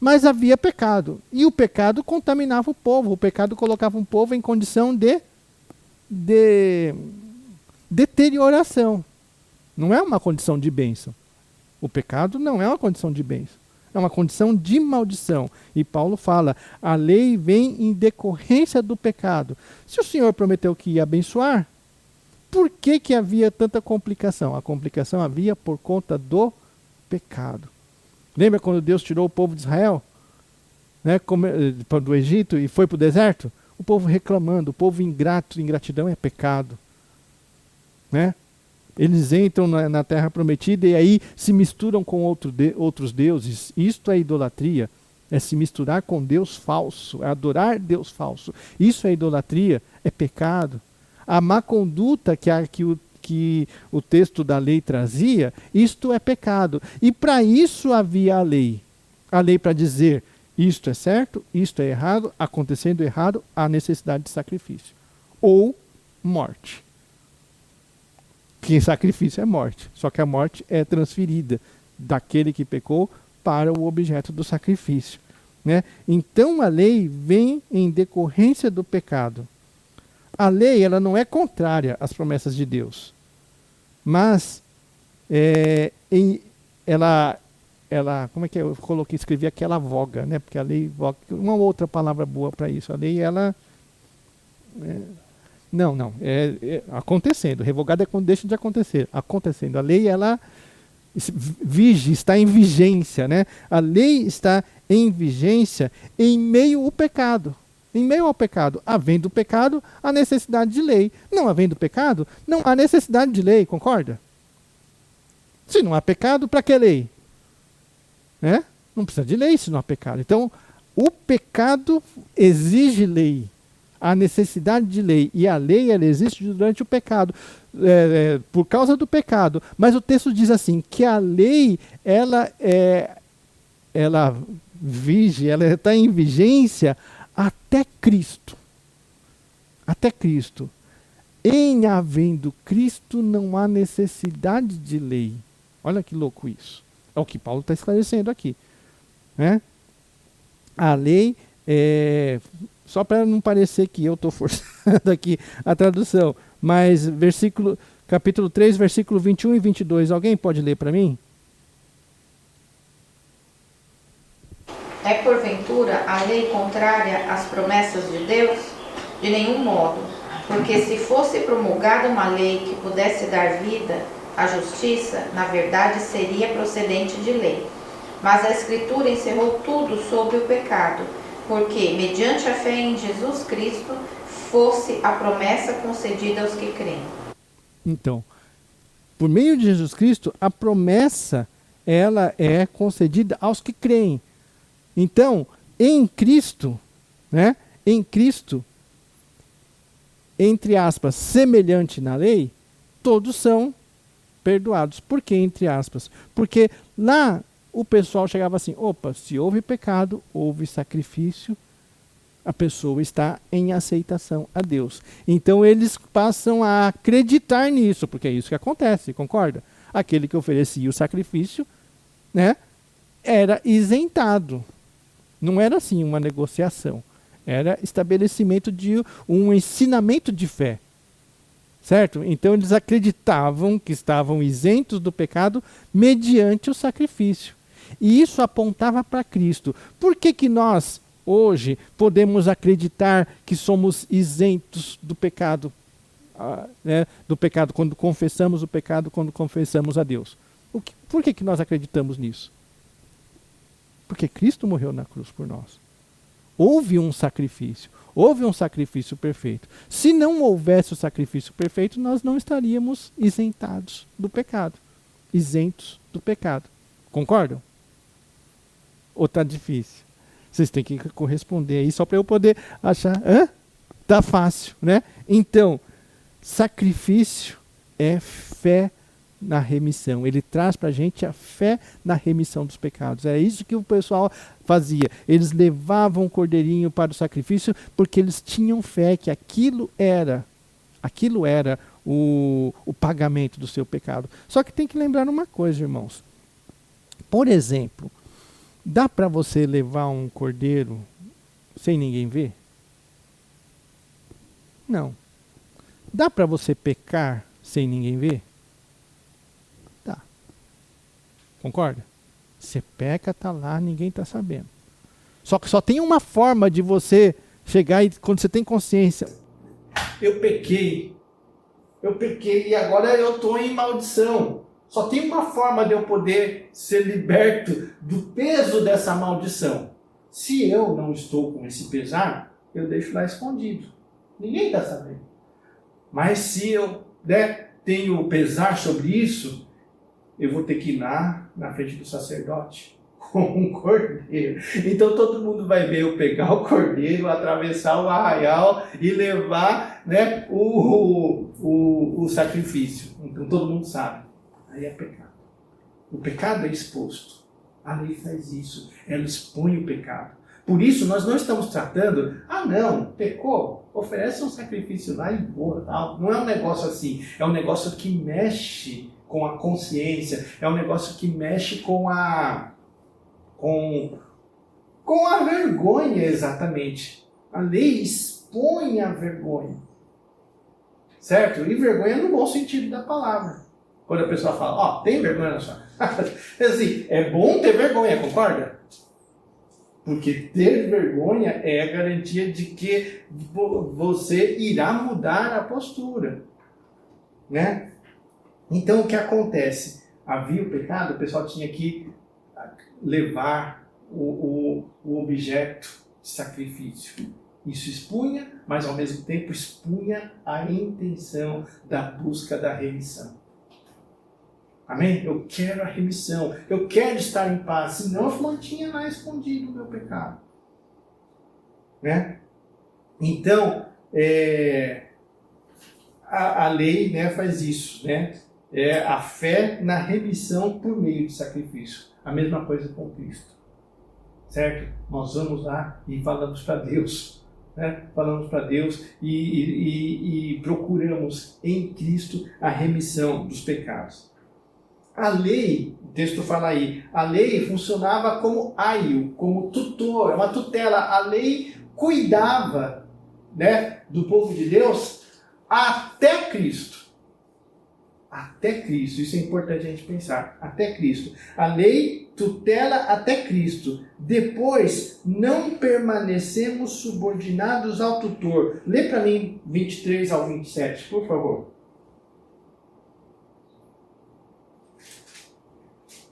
mas havia pecado. E o pecado contaminava o povo. O pecado colocava um povo em condição de deterioração. Não é uma condição de bênção. O pecado não é uma condição de bênção. É uma condição de maldição. E Paulo fala, a lei vem em decorrência do pecado. Se o Senhor prometeu que ia abençoar, por que havia tanta complicação? A complicação havia por conta do pecado. Lembra quando Deus tirou o povo de Israel, né, do Egito e foi para o deserto? O povo reclamando, o povo ingrato, ingratidão é pecado. Né? Eles entram na terra prometida e aí se misturam com outros deuses. Isto é idolatria. É se misturar com Deus falso. É adorar Deus falso. Isso é idolatria. É pecado. A má conduta que o texto da lei trazia, isto é pecado. E para isso havia a lei. A lei para dizer, isto é certo, isto é errado, acontecendo errado, há necessidade de sacrifício. Ou morte. Que sacrifício é morte. Só que a morte é transferida daquele que pecou para o objeto do sacrifício. Né? Então a lei vem em decorrência do pecado. A lei ela não é contrária às promessas de Deus. Mas ela, como é que eu escrevi aqui, ela voga, né? Porque a lei voga, uma outra palavra boa para isso. A lei, ela... Não, acontecendo. Revogado é quando deixa de acontecer. Acontecendo. A lei, ela está em vigência, né? A lei está em vigência em meio ao pecado. Em meio ao pecado. Havendo pecado, há necessidade de lei. Não havendo pecado, não há necessidade de lei, concorda? Se não há pecado, para que lei? Né? Não precisa de lei se não há pecado. Então, o pecado exige lei. A necessidade de lei. E a lei ela existe durante o pecado. Por causa do pecado. Mas o texto diz assim, que a lei, ela está em vigência até Cristo. Até Cristo. Em havendo Cristo, não há necessidade de lei. Olha que louco isso. É o que Paulo está esclarecendo aqui. Né? A lei só para não parecer que eu estou forçando aqui a tradução, mas capítulo 3, versículo 21 e 22, alguém pode ler para mim? É porventura a lei contrária às promessas de Deus? De nenhum modo, porque se fosse promulgada uma lei que pudesse dar vida à justiça, na verdade seria procedente de lei. Mas a Escritura encerrou tudo sobre o pecado, porque, mediante a fé em Jesus Cristo, fosse a promessa concedida aos que creem. Então, por meio de Jesus Cristo, a promessa ela é concedida aos que creem. Então, em Cristo, né? Em Cristo, entre aspas, semelhante na lei, todos são perdoados. Por que entre aspas? Porque lá o pessoal chegava assim, opa, se houve pecado, houve sacrifício, a pessoa está em aceitação a Deus. Então eles passam a acreditar nisso, porque é isso que acontece, concorda? Aquele que oferecia o sacrifício, né, era isentado. Não era assim uma negociação. Era estabelecimento de um ensinamento de fé. Certo? Então eles acreditavam que estavam isentos do pecado mediante o sacrifício. E isso apontava para Cristo. Por que nós, hoje, podemos acreditar que somos isentos do pecado? Do pecado, quando confessamos o pecado, quando confessamos a Deus. Por que nós acreditamos nisso? Porque Cristo morreu na cruz por nós. Houve um sacrifício perfeito. Se não houvesse o sacrifício perfeito, nós não estaríamos isentados do pecado. Isentos do pecado. Concordam? Ou está difícil? Vocês têm que corresponder aí só para eu poder achar. Tá fácil, né? Então, sacrifício é fé na remissão. Ele traz para a gente a fé na remissão dos pecados. É isso que o pessoal fazia. Eles levavam o cordeirinho para o sacrifício porque eles tinham fé que aquilo era o pagamento do seu pecado. Só que tem que lembrar uma coisa, irmãos. Por exemplo, dá para você levar um cordeiro sem ninguém ver? Não. Dá para você pecar sem ninguém ver? Tá. Concorda? Você peca, tá lá, ninguém tá sabendo. Só que só tem uma forma de você chegar e, quando você tem consciência, eu pequei e agora eu estou em maldição. Só tem uma forma de eu poder ser liberto do peso dessa maldição. Se eu não estou com esse pesar, eu deixo lá escondido. Ninguém está sabendo. Mas se eu tenho pesar sobre isso, eu vou ter que ir lá na frente do sacerdote com um cordeiro. Então todo mundo vai ver eu pegar o cordeiro, atravessar o arraial e levar, né, o sacrifício. Então todo mundo sabe. Aí é pecado. O pecado é exposto. A lei faz isso. Ela expõe o pecado. Por isso nós não estamos tratando, não, pecou, oferece um sacrifício lá e boa. Não é um negócio assim. É um negócio que mexe com a consciência. É um negócio que mexe com a vergonha, exatamente. A lei expõe a vergonha. Certo? E vergonha no bom sentido da palavra. Quando a pessoa fala, tem vergonha na sua cara. Assim, é bom ter vergonha, concorda? Porque ter vergonha é a garantia de que você irá mudar a postura. Né? Então o que acontece? Havia o pecado, o pessoal tinha que levar o objeto de sacrifício. Isso expunha, mas ao mesmo tempo expunha a intenção da busca da remissão. Amém? Eu quero a remissão, eu quero estar em paz, senão eu mantinha lá escondido o meu pecado. Né? Então, a lei, né, faz isso, né? É a fé na remissão por meio de sacrifício. A mesma coisa com Cristo. Certo? Nós vamos lá e falamos para Deus. Né? Falamos para Deus e procuramos em Cristo a remissão dos pecados. A lei, o texto fala aí, a lei funcionava como aio, como tutor, uma tutela. A lei cuidava, né, do povo de Deus até Cristo. Até Cristo, isso é importante a gente pensar, até Cristo. A lei tutela até Cristo. Depois, não permanecemos subordinados ao tutor. Lê para mim 23 ao 27, por favor.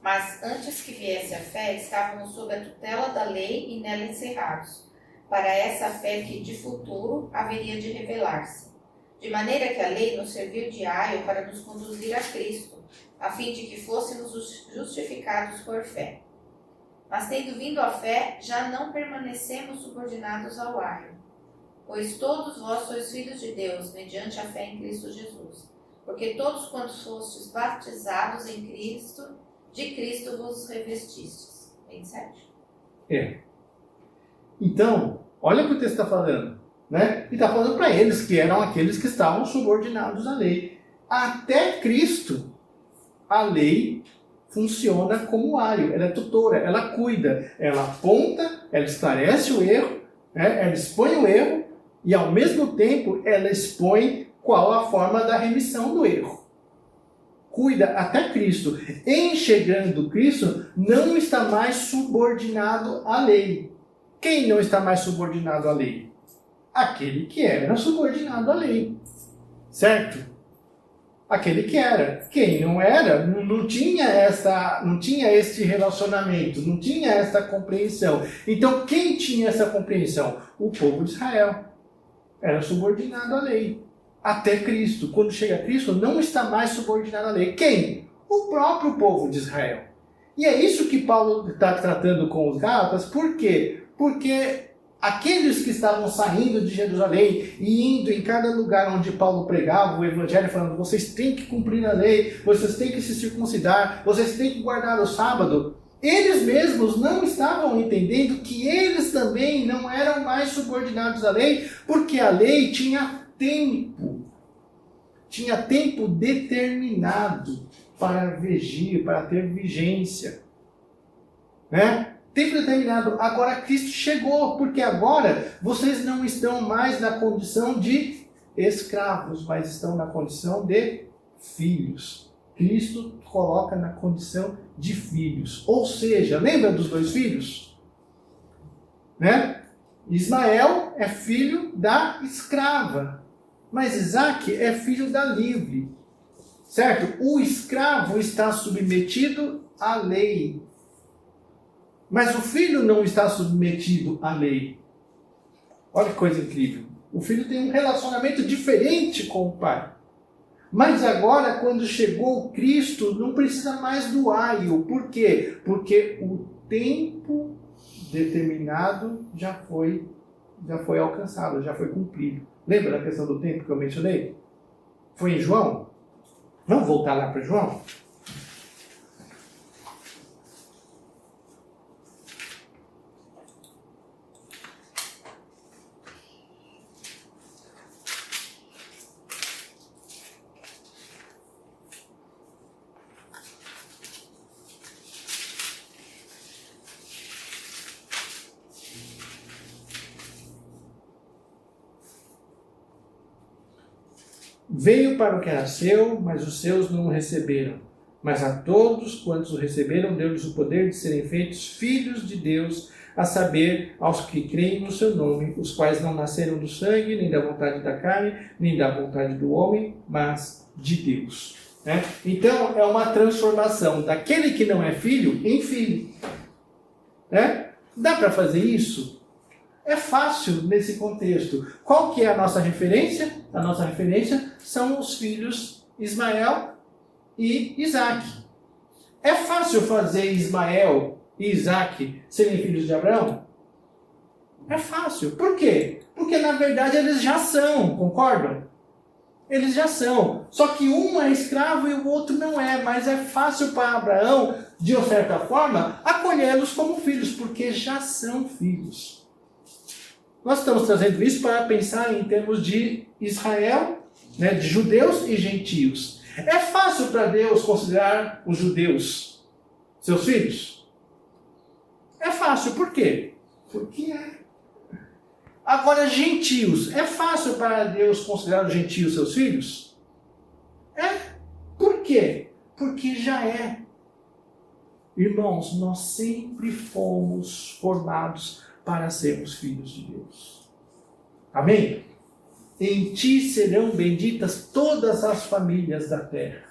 Mas antes que viesse a fé, estávamos sob a tutela da lei e nela encerrados, para essa fé que de futuro haveria de revelar-se. De maneira que a lei nos serviu de aio para nos conduzir a Cristo, a fim de que fôssemos justificados por fé. Mas tendo vindo a fé, já não permanecemos subordinados ao aio, pois todos vós sois filhos de Deus, mediante a fé em Cristo Jesus. Porque todos quantos fostes batizados em Cristo, de Cristo vos revestistes. 27. Então, olha o que o texto está falando. Né? E está falando para eles que eram aqueles que estavam subordinados à lei. Até Cristo, a lei funciona como aio. Ela é tutora, ela cuida, ela aponta, ela esclarece o erro, né? Ela expõe o erro e ao mesmo tempo ela expõe qual a forma da remissão do erro. Cuida até Cristo. Em chegando Cristo, não está mais subordinado à lei. Quem não está mais subordinado à lei? Aquele que era subordinado à lei. Certo? Aquele que era. Quem não era, não tinha este relacionamento, não tinha essa compreensão. Então, quem tinha essa compreensão? O povo de Israel. Era subordinado à lei. Até Cristo. Quando chega Cristo, não está mais subordinado à lei. Quem? O próprio povo de Israel. E é isso que Paulo está tratando com os Gálatas. Por quê? Porque aqueles que estavam saindo de Jerusalém e indo em cada lugar onde Paulo pregava o evangelho, falando, vocês têm que cumprir a lei, vocês têm que se circuncidar, vocês têm que guardar o sábado, eles mesmos não estavam entendendo que eles também não eram mais subordinados à lei, porque a lei tinha tempo determinado para vigir, para ter vigência, né? Tempo determinado. Agora Cristo chegou, porque agora vocês não estão mais na condição de escravos, mas estão na condição de filhos. Cristo coloca na condição de filhos. Ou seja, lembra dos 2 filhos? Né? Ismael é filho da escrava, mas Isaque é filho da livre. Certo? O escravo está submetido à lei, mas o filho não está submetido à lei. Olha que coisa incrível. O filho tem um relacionamento diferente com o pai. Mas agora, quando chegou Cristo, não precisa mais do aio. Por quê? Porque o tempo determinado já foi alcançado, já foi cumprido. Lembra da questão do tempo que eu mencionei? Foi em João? Vamos voltar lá para João? Veio para o que era seu, mas os seus não o receberam. Mas a todos quantos o receberam, deu-lhes o poder de serem feitos filhos de Deus, a saber, aos que creem no seu nome, os quais não nasceram do sangue, nem da vontade da carne, nem da vontade do homem, mas de Deus. Né? Então, é uma transformação daquele que não é filho em filho. Né? Dá para fazer isso? É fácil nesse contexto. Qual que é a nossa referência? A nossa referência são os filhos Ismael e Isaque. É fácil fazer Ismael e Isaque serem filhos de Abraão? É fácil. Por quê? Porque na verdade eles já são, concordam? Eles já são. Só que um é escravo e o outro não é. Mas é fácil para Abraão, de uma certa forma, acolhê-los como filhos, porque já são filhos. Nós estamos trazendo isso para pensar em termos de Israel, né, de judeus e gentios. É fácil para Deus considerar os judeus seus filhos? É fácil. Por quê? Porque é. Agora, gentios. É fácil para Deus considerar os gentios seus filhos? É. Por quê? Porque já é. Irmãos, nós sempre fomos formados para sermos filhos de Deus. Amém? Em ti serão benditas todas as famílias da terra.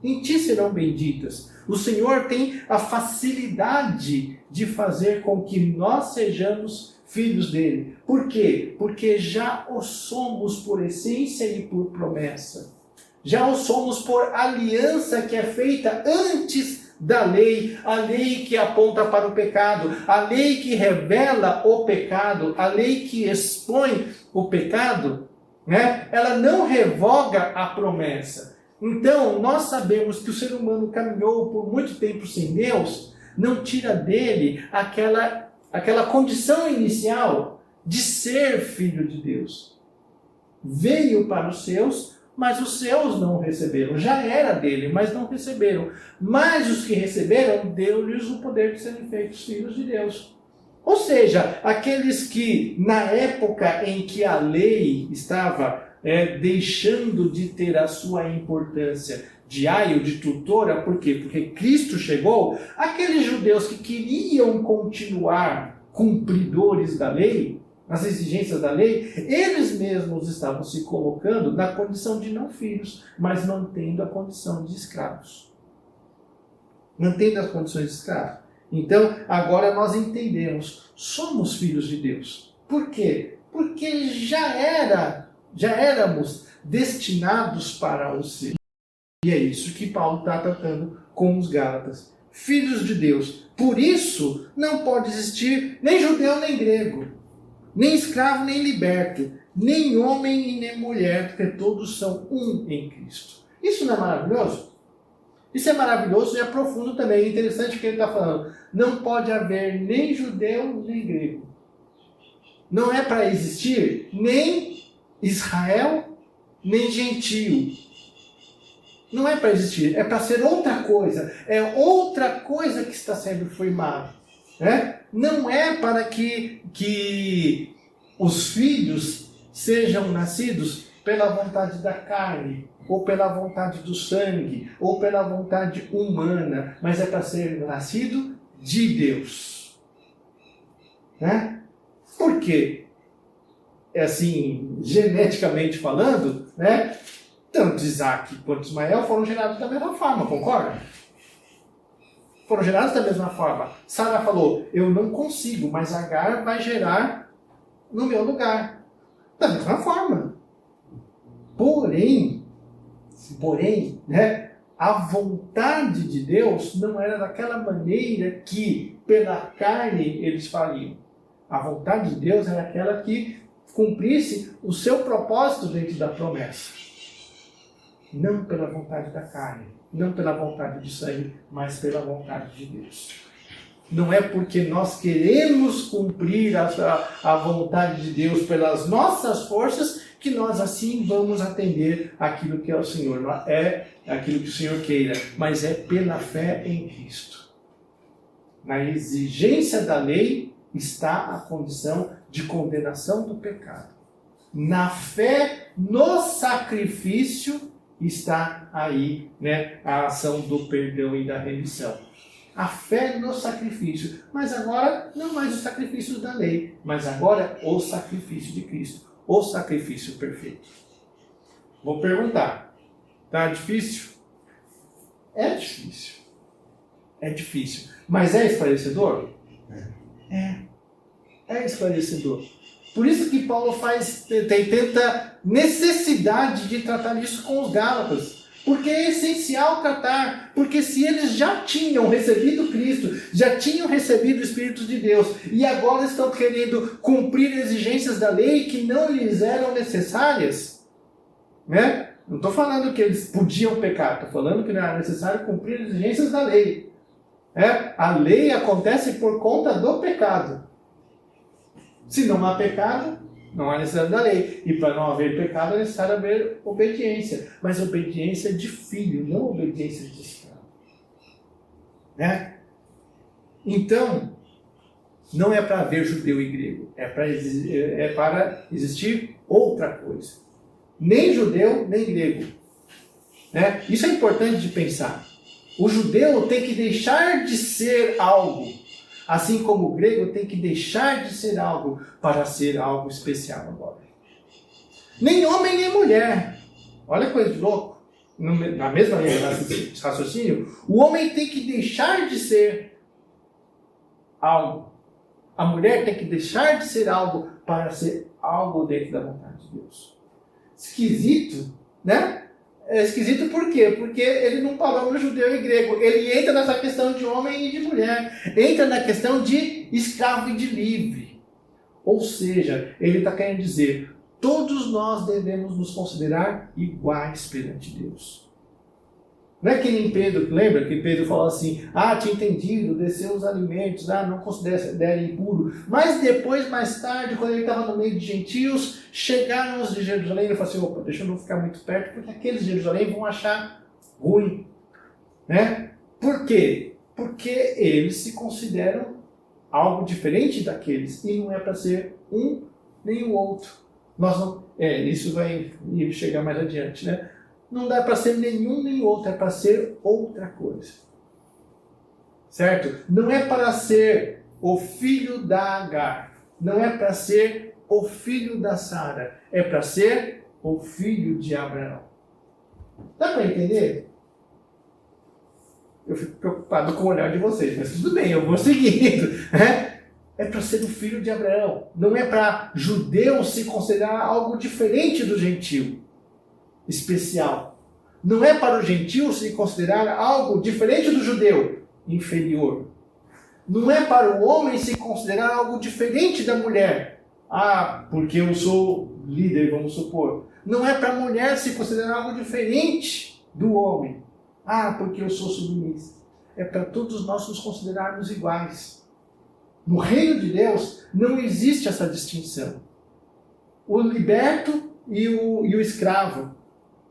Em ti serão benditas. O Senhor tem a facilidade de fazer com que nós sejamos filhos dele. Por quê? Porque já o somos por essência e por promessa. Já o somos por aliança que é feita antes da lei, a lei que aponta para o pecado, a lei que revela o pecado, a lei que expõe o pecado, né? Ela não revoga a promessa. Então, nós sabemos que o ser humano caminhou por muito tempo sem Deus, não tira dele aquela condição inicial de ser filho de Deus. Veio para os seus, mas os seus não receberam. Já era dele, mas não receberam. Mas os que receberam, deu-lhes o poder de serem feitos filhos de Deus. Ou seja, aqueles que, na época em que a lei estava deixando de ter a sua importância de aio, de tutora, por quê? Porque Cristo chegou, aqueles judeus que queriam continuar cumpridores da lei, as exigências da lei, eles mesmos estavam se colocando na condição de não filhos, mas mantendo a condição de escravos. Mantendo as condições de escravos. Então, agora nós entendemos, somos filhos de Deus. Por quê? Porque já éramos destinados para o ser. E é isso que Paulo está tratando com os Gálatas. Filhos de Deus. Por isso, não pode existir nem judeu nem grego, nem escravo nem liberto, nem homem e nem mulher, porque todos são um em Cristo. Isso não é maravilhoso? Isso é maravilhoso e é profundo também. É interessante o que ele está falando. Não pode haver nem judeu nem grego. Não é para existir nem Israel nem gentio. Não é para existir. É para ser outra coisa. É outra coisa que está sendo firmada. Não é para que os filhos sejam nascidos pela vontade da carne, ou pela vontade do sangue, ou pela vontade humana, mas é para ser nascido de Deus. Né? Por quê? É assim, geneticamente falando, né? Tanto Isaac quanto Ismael foram gerados da mesma forma, concorda? Foram gerados da mesma forma. Sara falou, eu não consigo, mas Agar vai gerar no meu lugar. Da mesma forma. Porém, né, a vontade de Deus não era daquela maneira que pela carne eles fariam. A vontade de Deus era aquela que cumprisse o seu propósito dentro da promessa. Não pela vontade da carne, não pela vontade do sangue, mas pela vontade de Deus. Não é porque nós queremos cumprir a vontade de Deus pelas nossas forças que nós assim vamos atender aquilo que é o Senhor. Não é aquilo que o Senhor queira, mas é pela fé em Cristo. Na exigência da lei está a condição de condenação do pecado. Na fé, no sacrifício, está aí, né, a ação do perdão e da remissão. A fé no sacrifício. Mas agora, não mais os sacrifícios da lei, mas agora o sacrifício de Cristo. O sacrifício perfeito. Vou perguntar, tá difícil? É difícil. É difícil. Mas é esclarecedor? É esclarecedor. Por isso que Paulo tem tanta necessidade de tratar isso com os Gálatas. Porque é essencial tratar. Porque se eles já tinham recebido Cristo, já tinham recebido o Espírito de Deus, e agora estão querendo cumprir exigências da lei que não lhes eram necessárias, né? Não estou falando que eles podiam pecar, estou falando que não era necessário cumprir exigências da lei. A lei acontece por conta do pecado. Se não há pecado, não há necessidade da lei. E para não haver pecado é necessário haver obediência. Mas obediência de filho, não obediência de escravo. Né? Então, não é para haver judeu e grego. É para existir outra coisa. Nem judeu, nem grego. Né? Isso é importante de pensar. O judeu tem que deixar de ser algo, assim como o grego tem que deixar de ser algo para ser algo especial agora. Nem homem nem mulher. Olha que coisa de louco. Na mesma linha de raciocínio, o homem tem que deixar de ser algo. A mulher tem que deixar de ser algo para ser algo dentro da vontade de Deus. Esquisito, né? É esquisito por quê? Porque ele não parou no judeu e grego. Ele entra nessa questão de homem e de mulher. Entra na questão de escravo e de livre. Ou seja, ele está querendo dizer, todos nós devemos nos considerar iguais perante Deus. Não é que nem Pedro, lembra que Pedro falou assim, tinha entendido, desceu os alimentos, não considera impuro. Mas depois, mais tarde, quando ele estava no meio de gentios, chegaram os de Jerusalém e ele falou assim, opa, deixa eu não ficar muito perto, porque aqueles de Jerusalém vão achar ruim. Né? Por quê? Porque eles se consideram algo diferente daqueles, e não é para ser um nem o outro. Nós não, isso vai chegar mais adiante, né? Não dá para ser nenhum nem outro, é para ser outra coisa. Certo? Não é para ser o filho da Agar. Não é para ser o filho da Sara. É para ser o filho de Abraão. Dá para entender? Eu fico preocupado com o olhar de vocês, mas tudo bem, eu vou seguindo. É para ser o filho de Abraão. Não é para judeu se considerar algo diferente do gentio. Especial. Não é para o gentio se considerar algo diferente do judeu, inferior. Não é para o homem se considerar algo diferente da mulher. Porque eu sou líder, vamos supor. Não é para a mulher se considerar algo diferente do homem. Porque eu sou submissa. É para todos nós nos considerarmos iguais. No reino de Deus não existe essa distinção. O liberto e o escravo.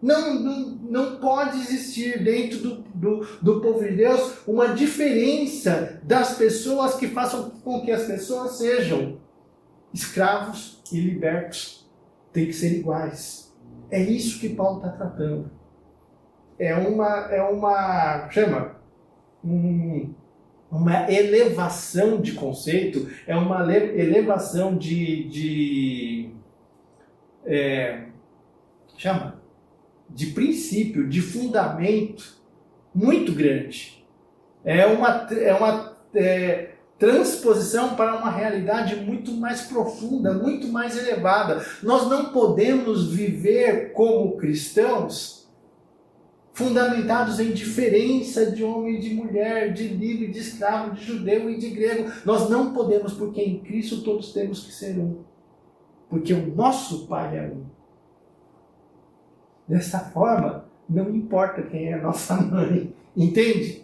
Não pode existir dentro do povo de Deus uma diferença das pessoas que façam com que as pessoas sejam escravos e libertos. Tem que ser iguais. É isso que Paulo está tratando. uma elevação de conceito, é uma elevação de princípio, de fundamento muito grande. É uma transposição para uma realidade muito mais profunda, muito mais elevada. Nós não podemos viver como cristãos fundamentados em diferença de homem e de mulher, de livre, de escravo, de judeu e de grego. Nós não podemos, porque em Cristo todos temos que ser um. Porque o nosso Pai é um. Dessa forma, não importa quem é a nossa mãe. Entende?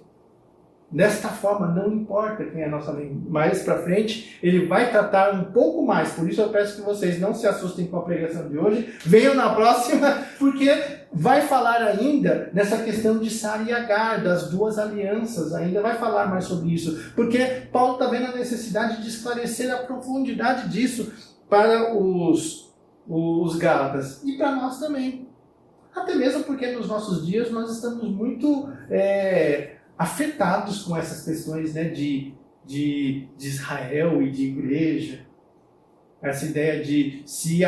Desta forma, não importa quem é a nossa mãe. Mais para frente, ele vai tratar um pouco mais. Por isso eu peço que vocês não se assustem com a pregação de hoje. Venham na próxima, porque vai falar ainda nessa questão de Sara e Agar, das duas alianças. Ainda vai falar mais sobre isso. Porque Paulo está vendo a necessidade de esclarecer a profundidade disso para os Gálatas. E para nós também. Até mesmo porque nos nossos dias nós estamos muito afetados com essas questões, né, de Israel e de igreja. Essa ideia de se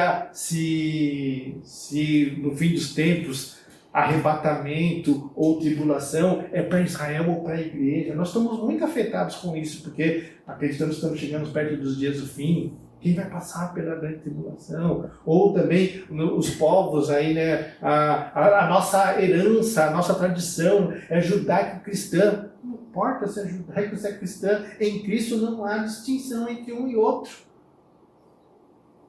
no fim dos tempos arrebatamento ou tribulação é para Israel ou para a igreja. Nós estamos muito afetados com isso, porque acreditamos que estamos chegando perto dos dias do fim. Quem vai passar pela grande tribulação? Ou também os povos aí, né? A nossa herança, a nossa tradição é judaico-cristã. Não importa se é judaico ou se é cristã, em Cristo não há distinção entre um e outro.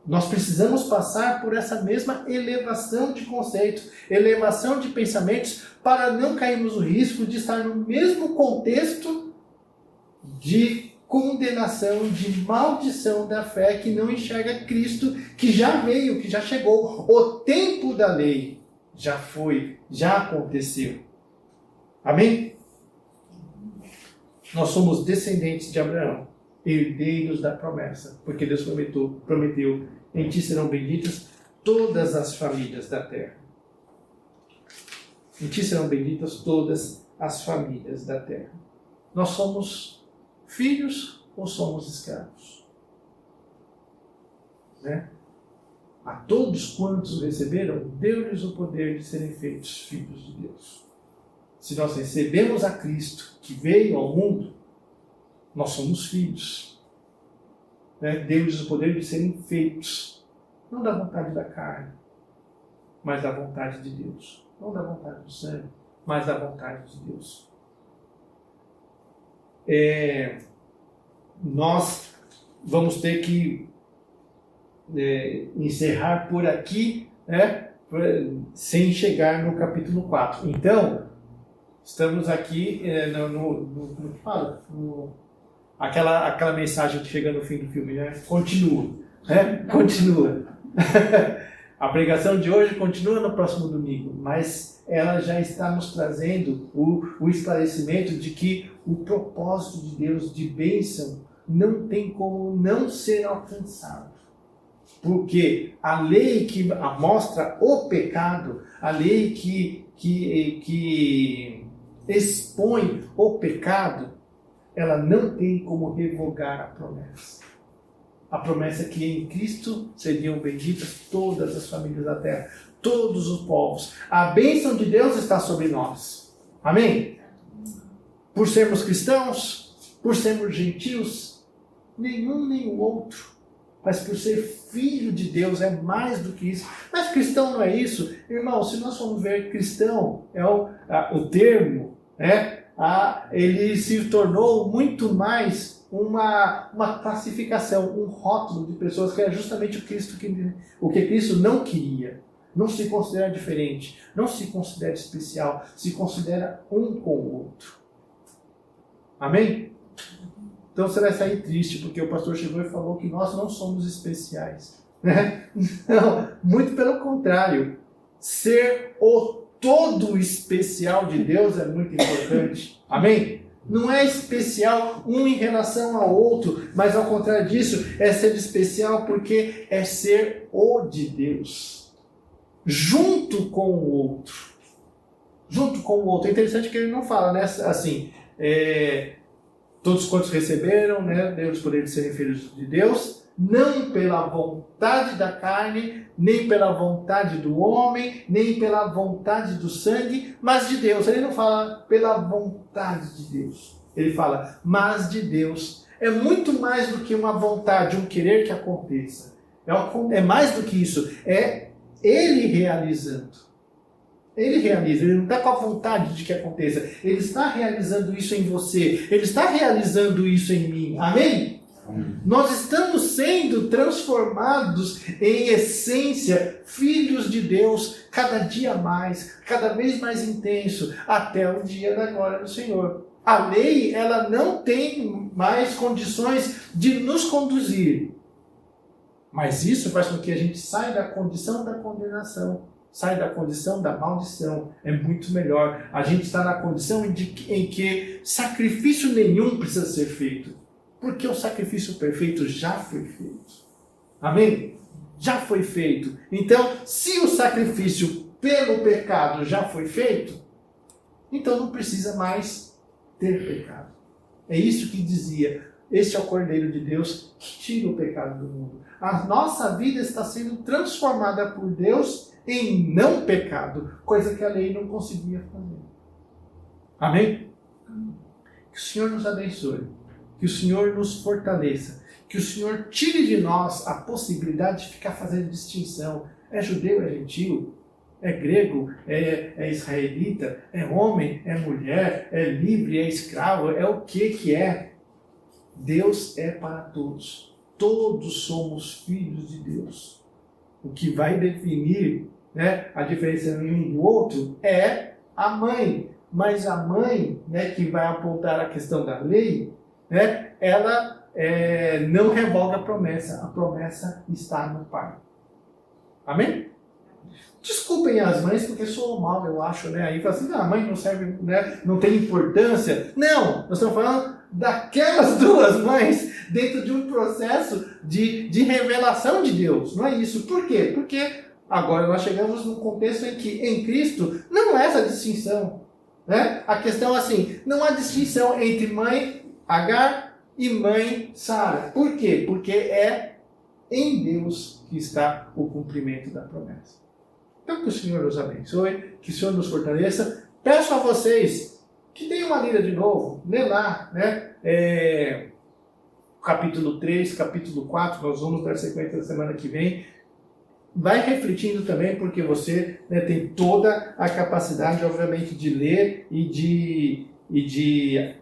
Nós precisamos passar por essa mesma elevação de conceitos, elevação de pensamentos, para não cairmos no risco de estar no mesmo contexto de condenação, de maldição da fé, que não enxerga Cristo, que já veio, que já chegou. O tempo da lei já foi, já aconteceu. Amém? Nós somos descendentes de Abraão, herdeiros da promessa, porque Deus prometeu, em ti serão benditas todas as famílias da terra. Em ti serão benditas todas as famílias da terra. Nós somos filhos ou somos escravos? Né? A todos quantos receberam, deu-lhes o poder de serem feitos filhos de Deus. Se nós recebemos a Cristo, que veio ao mundo, nós somos filhos. Né? Deu-lhes o poder de serem feitos, não da vontade da carne, mas da vontade de Deus. Não da vontade do sangue, mas da vontade de Deus. Nós vamos ter que encerrar por aqui, né, sem chegar no capítulo 4. Então, estamos aqui como que fala? Aquela mensagem que chega no fim do filme, né? Continua. Né? Continua. A pregação de hoje continua no próximo domingo, mas ela já está nos trazendo o esclarecimento de que o propósito de Deus de bênção não tem como não ser alcançado. Porque a lei que mostra o pecado, a lei que expõe o pecado, ela não tem como revogar a promessa. A promessa é que em Cristo seriam benditas todas as famílias da terra, todos os povos. A bênção de Deus está sobre nós. Amém? Por sermos cristãos, por sermos gentios, nenhum nem o outro. Mas por ser filho de Deus é mais do que isso. Mas cristão não é isso? Irmão, se nós formos ver cristão, é o termo, né? Ele se tornou muito mais uma classificação, um rótulo de pessoas que é justamente o que Cristo não queria. Não se considera diferente, não se considera especial, se considera um com o outro. Amém? Então você vai sair triste, porque o pastor chegou e falou que nós não somos especiais. Né? Não, muito pelo contrário. Ser o todo especial de Deus é muito importante. Amém? Não é especial um em relação ao outro, mas ao contrário disso, é ser especial porque é ser o de Deus. Junto com o outro. junto com o outro. É interessante que ele não fala, né, assim, todos quantos receberam, né, deu-lhes poder de serem filhos de Deus, não pela vontade da carne, nem pela vontade do homem, nem pela vontade do sangue, mas de Deus. Ele não fala pela vontade de Deus. Ele fala, mas de Deus. É muito mais do que uma vontade, um querer que aconteça. É mais do que isso. É Ele realizando. Ele realiza. Ele não está com a vontade de que aconteça. Ele está realizando isso em você. Ele está realizando isso em mim. Amém? Nós estamos sendo transformados em essência, filhos de Deus, cada dia mais, cada vez mais intenso, até o dia da glória do Senhor. A lei, ela não tem mais condições de nos conduzir. Mas isso faz com que a gente saia da condição da condenação, saia da condição da maldição. É muito melhor. A gente está na condição em que sacrifício nenhum precisa ser feito. Porque o sacrifício perfeito já foi feito. Amém? Já foi feito. Então, se o sacrifício pelo pecado já foi feito, então não precisa mais ter pecado. É isso que dizia. Este é o Cordeiro de Deus que tira o pecado do mundo. A nossa vida está sendo transformada por Deus em não pecado, coisa que a lei não conseguia fazer. Amém? Que o Senhor nos abençoe. Que o Senhor nos fortaleça. Que o Senhor tire de nós a possibilidade de ficar fazendo distinção. É judeu, é gentil, é grego, é israelita, é homem, é mulher, é livre, é escravo, é o que é. Deus é para todos. Todos somos filhos de Deus. O que vai definir, né, a diferença em um do outro é a mãe. Mas a mãe, né, que vai apontar a questão da lei, né, ela não revoga a promessa está no Pai. Amém? Desculpem as mães, porque sou mal, eu acho, né? Aí fala assim, a mãe não serve, né, não tem importância. Não, nós estamos falando daquelas duas mães dentro de um processo de revelação de Deus. Não é isso. Por quê? Porque agora nós chegamos num contexto em que em Cristo não há essa distinção. Né? A questão é assim, não há distinção entre mãe Agar e mãe Sara. Por quê? Porque é em Deus que está o cumprimento da promessa. Então que o Senhor nos abençoe, que o Senhor nos fortaleça. Peço a vocês que deem uma lida de novo, lê lá, né? Capítulo 3, capítulo 4, nós vamos dar sequência na semana que vem. Vai refletindo também, porque você, né, tem toda a capacidade, obviamente, de ler e de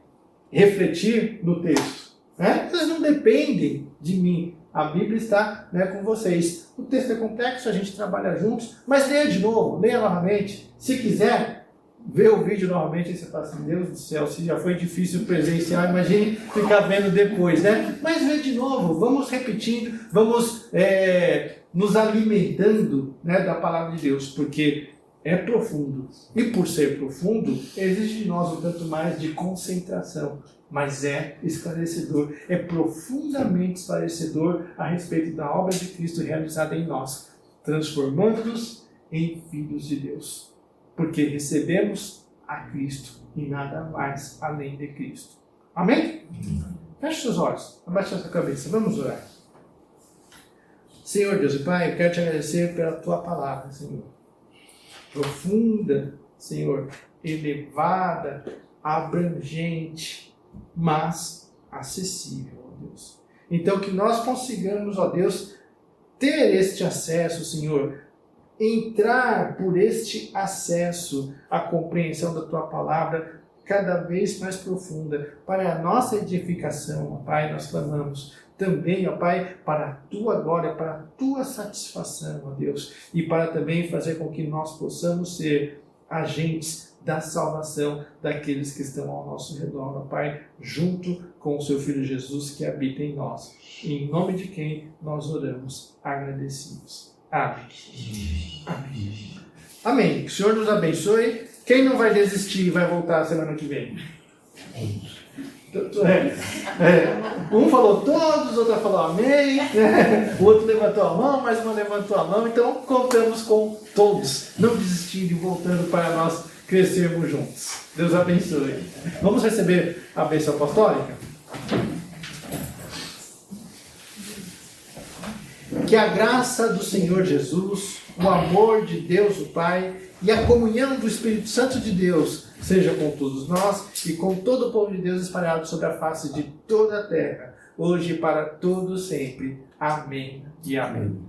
refletir no texto. Né? Vocês não dependem de mim. A Bíblia está, né, com vocês. O texto é complexo, a gente trabalha juntos, mas leia de novo, leia novamente. Se quiser, ver o vídeo novamente, aí você fala assim, Deus do céu, se já foi difícil presenciar, imagine ficar vendo depois, né? Mas vê de novo, vamos repetindo, vamos nos alimentando, né, da palavra de Deus, porque é profundo. E por ser profundo, exige de nós um tanto mais de concentração. Mas é esclarecedor, é profundamente esclarecedor a respeito da obra de Cristo realizada em nós, transformando-nos em filhos de Deus. Porque recebemos a Cristo e nada mais além de Cristo. Amém? Feche seus olhos, abaixe a sua cabeça, vamos orar. Senhor Deus e Pai, eu quero te agradecer pela Tua palavra, Senhor. Profunda, Senhor, elevada, abrangente, mas acessível, ó Deus. Então que nós consigamos, ó Deus, ter este acesso, Senhor, entrar por este acesso à compreensão da Tua palavra cada vez mais profunda, para a nossa edificação, ó Pai, nós clamamos. Também, ó Pai, para a Tua glória, para a Tua satisfação, ó Deus, e para também fazer com que nós possamos ser agentes da salvação daqueles que estão ao nosso redor, ó Pai, junto com o Seu Filho Jesus que habita em nós. Em nome de quem nós oramos, agradecidos. Amém. Amém. Amém. Que o Senhor nos abençoe. Quem não vai desistir e vai voltar semana que vem? Um falou todos, o outro falou amém, o outro levantou a mão, mais uma levantou a mão, então contamos com todos, não desistindo e voltando para nós crescermos juntos. Deus abençoe. Vamos receber a bênção apostólica? Que a graça do Senhor Jesus, o amor de Deus o Pai e a comunhão do Espírito Santo de Deus seja com todos nós e com todo o povo de Deus espalhado sobre a face de toda a terra, hoje e para todos sempre. Amém e amém.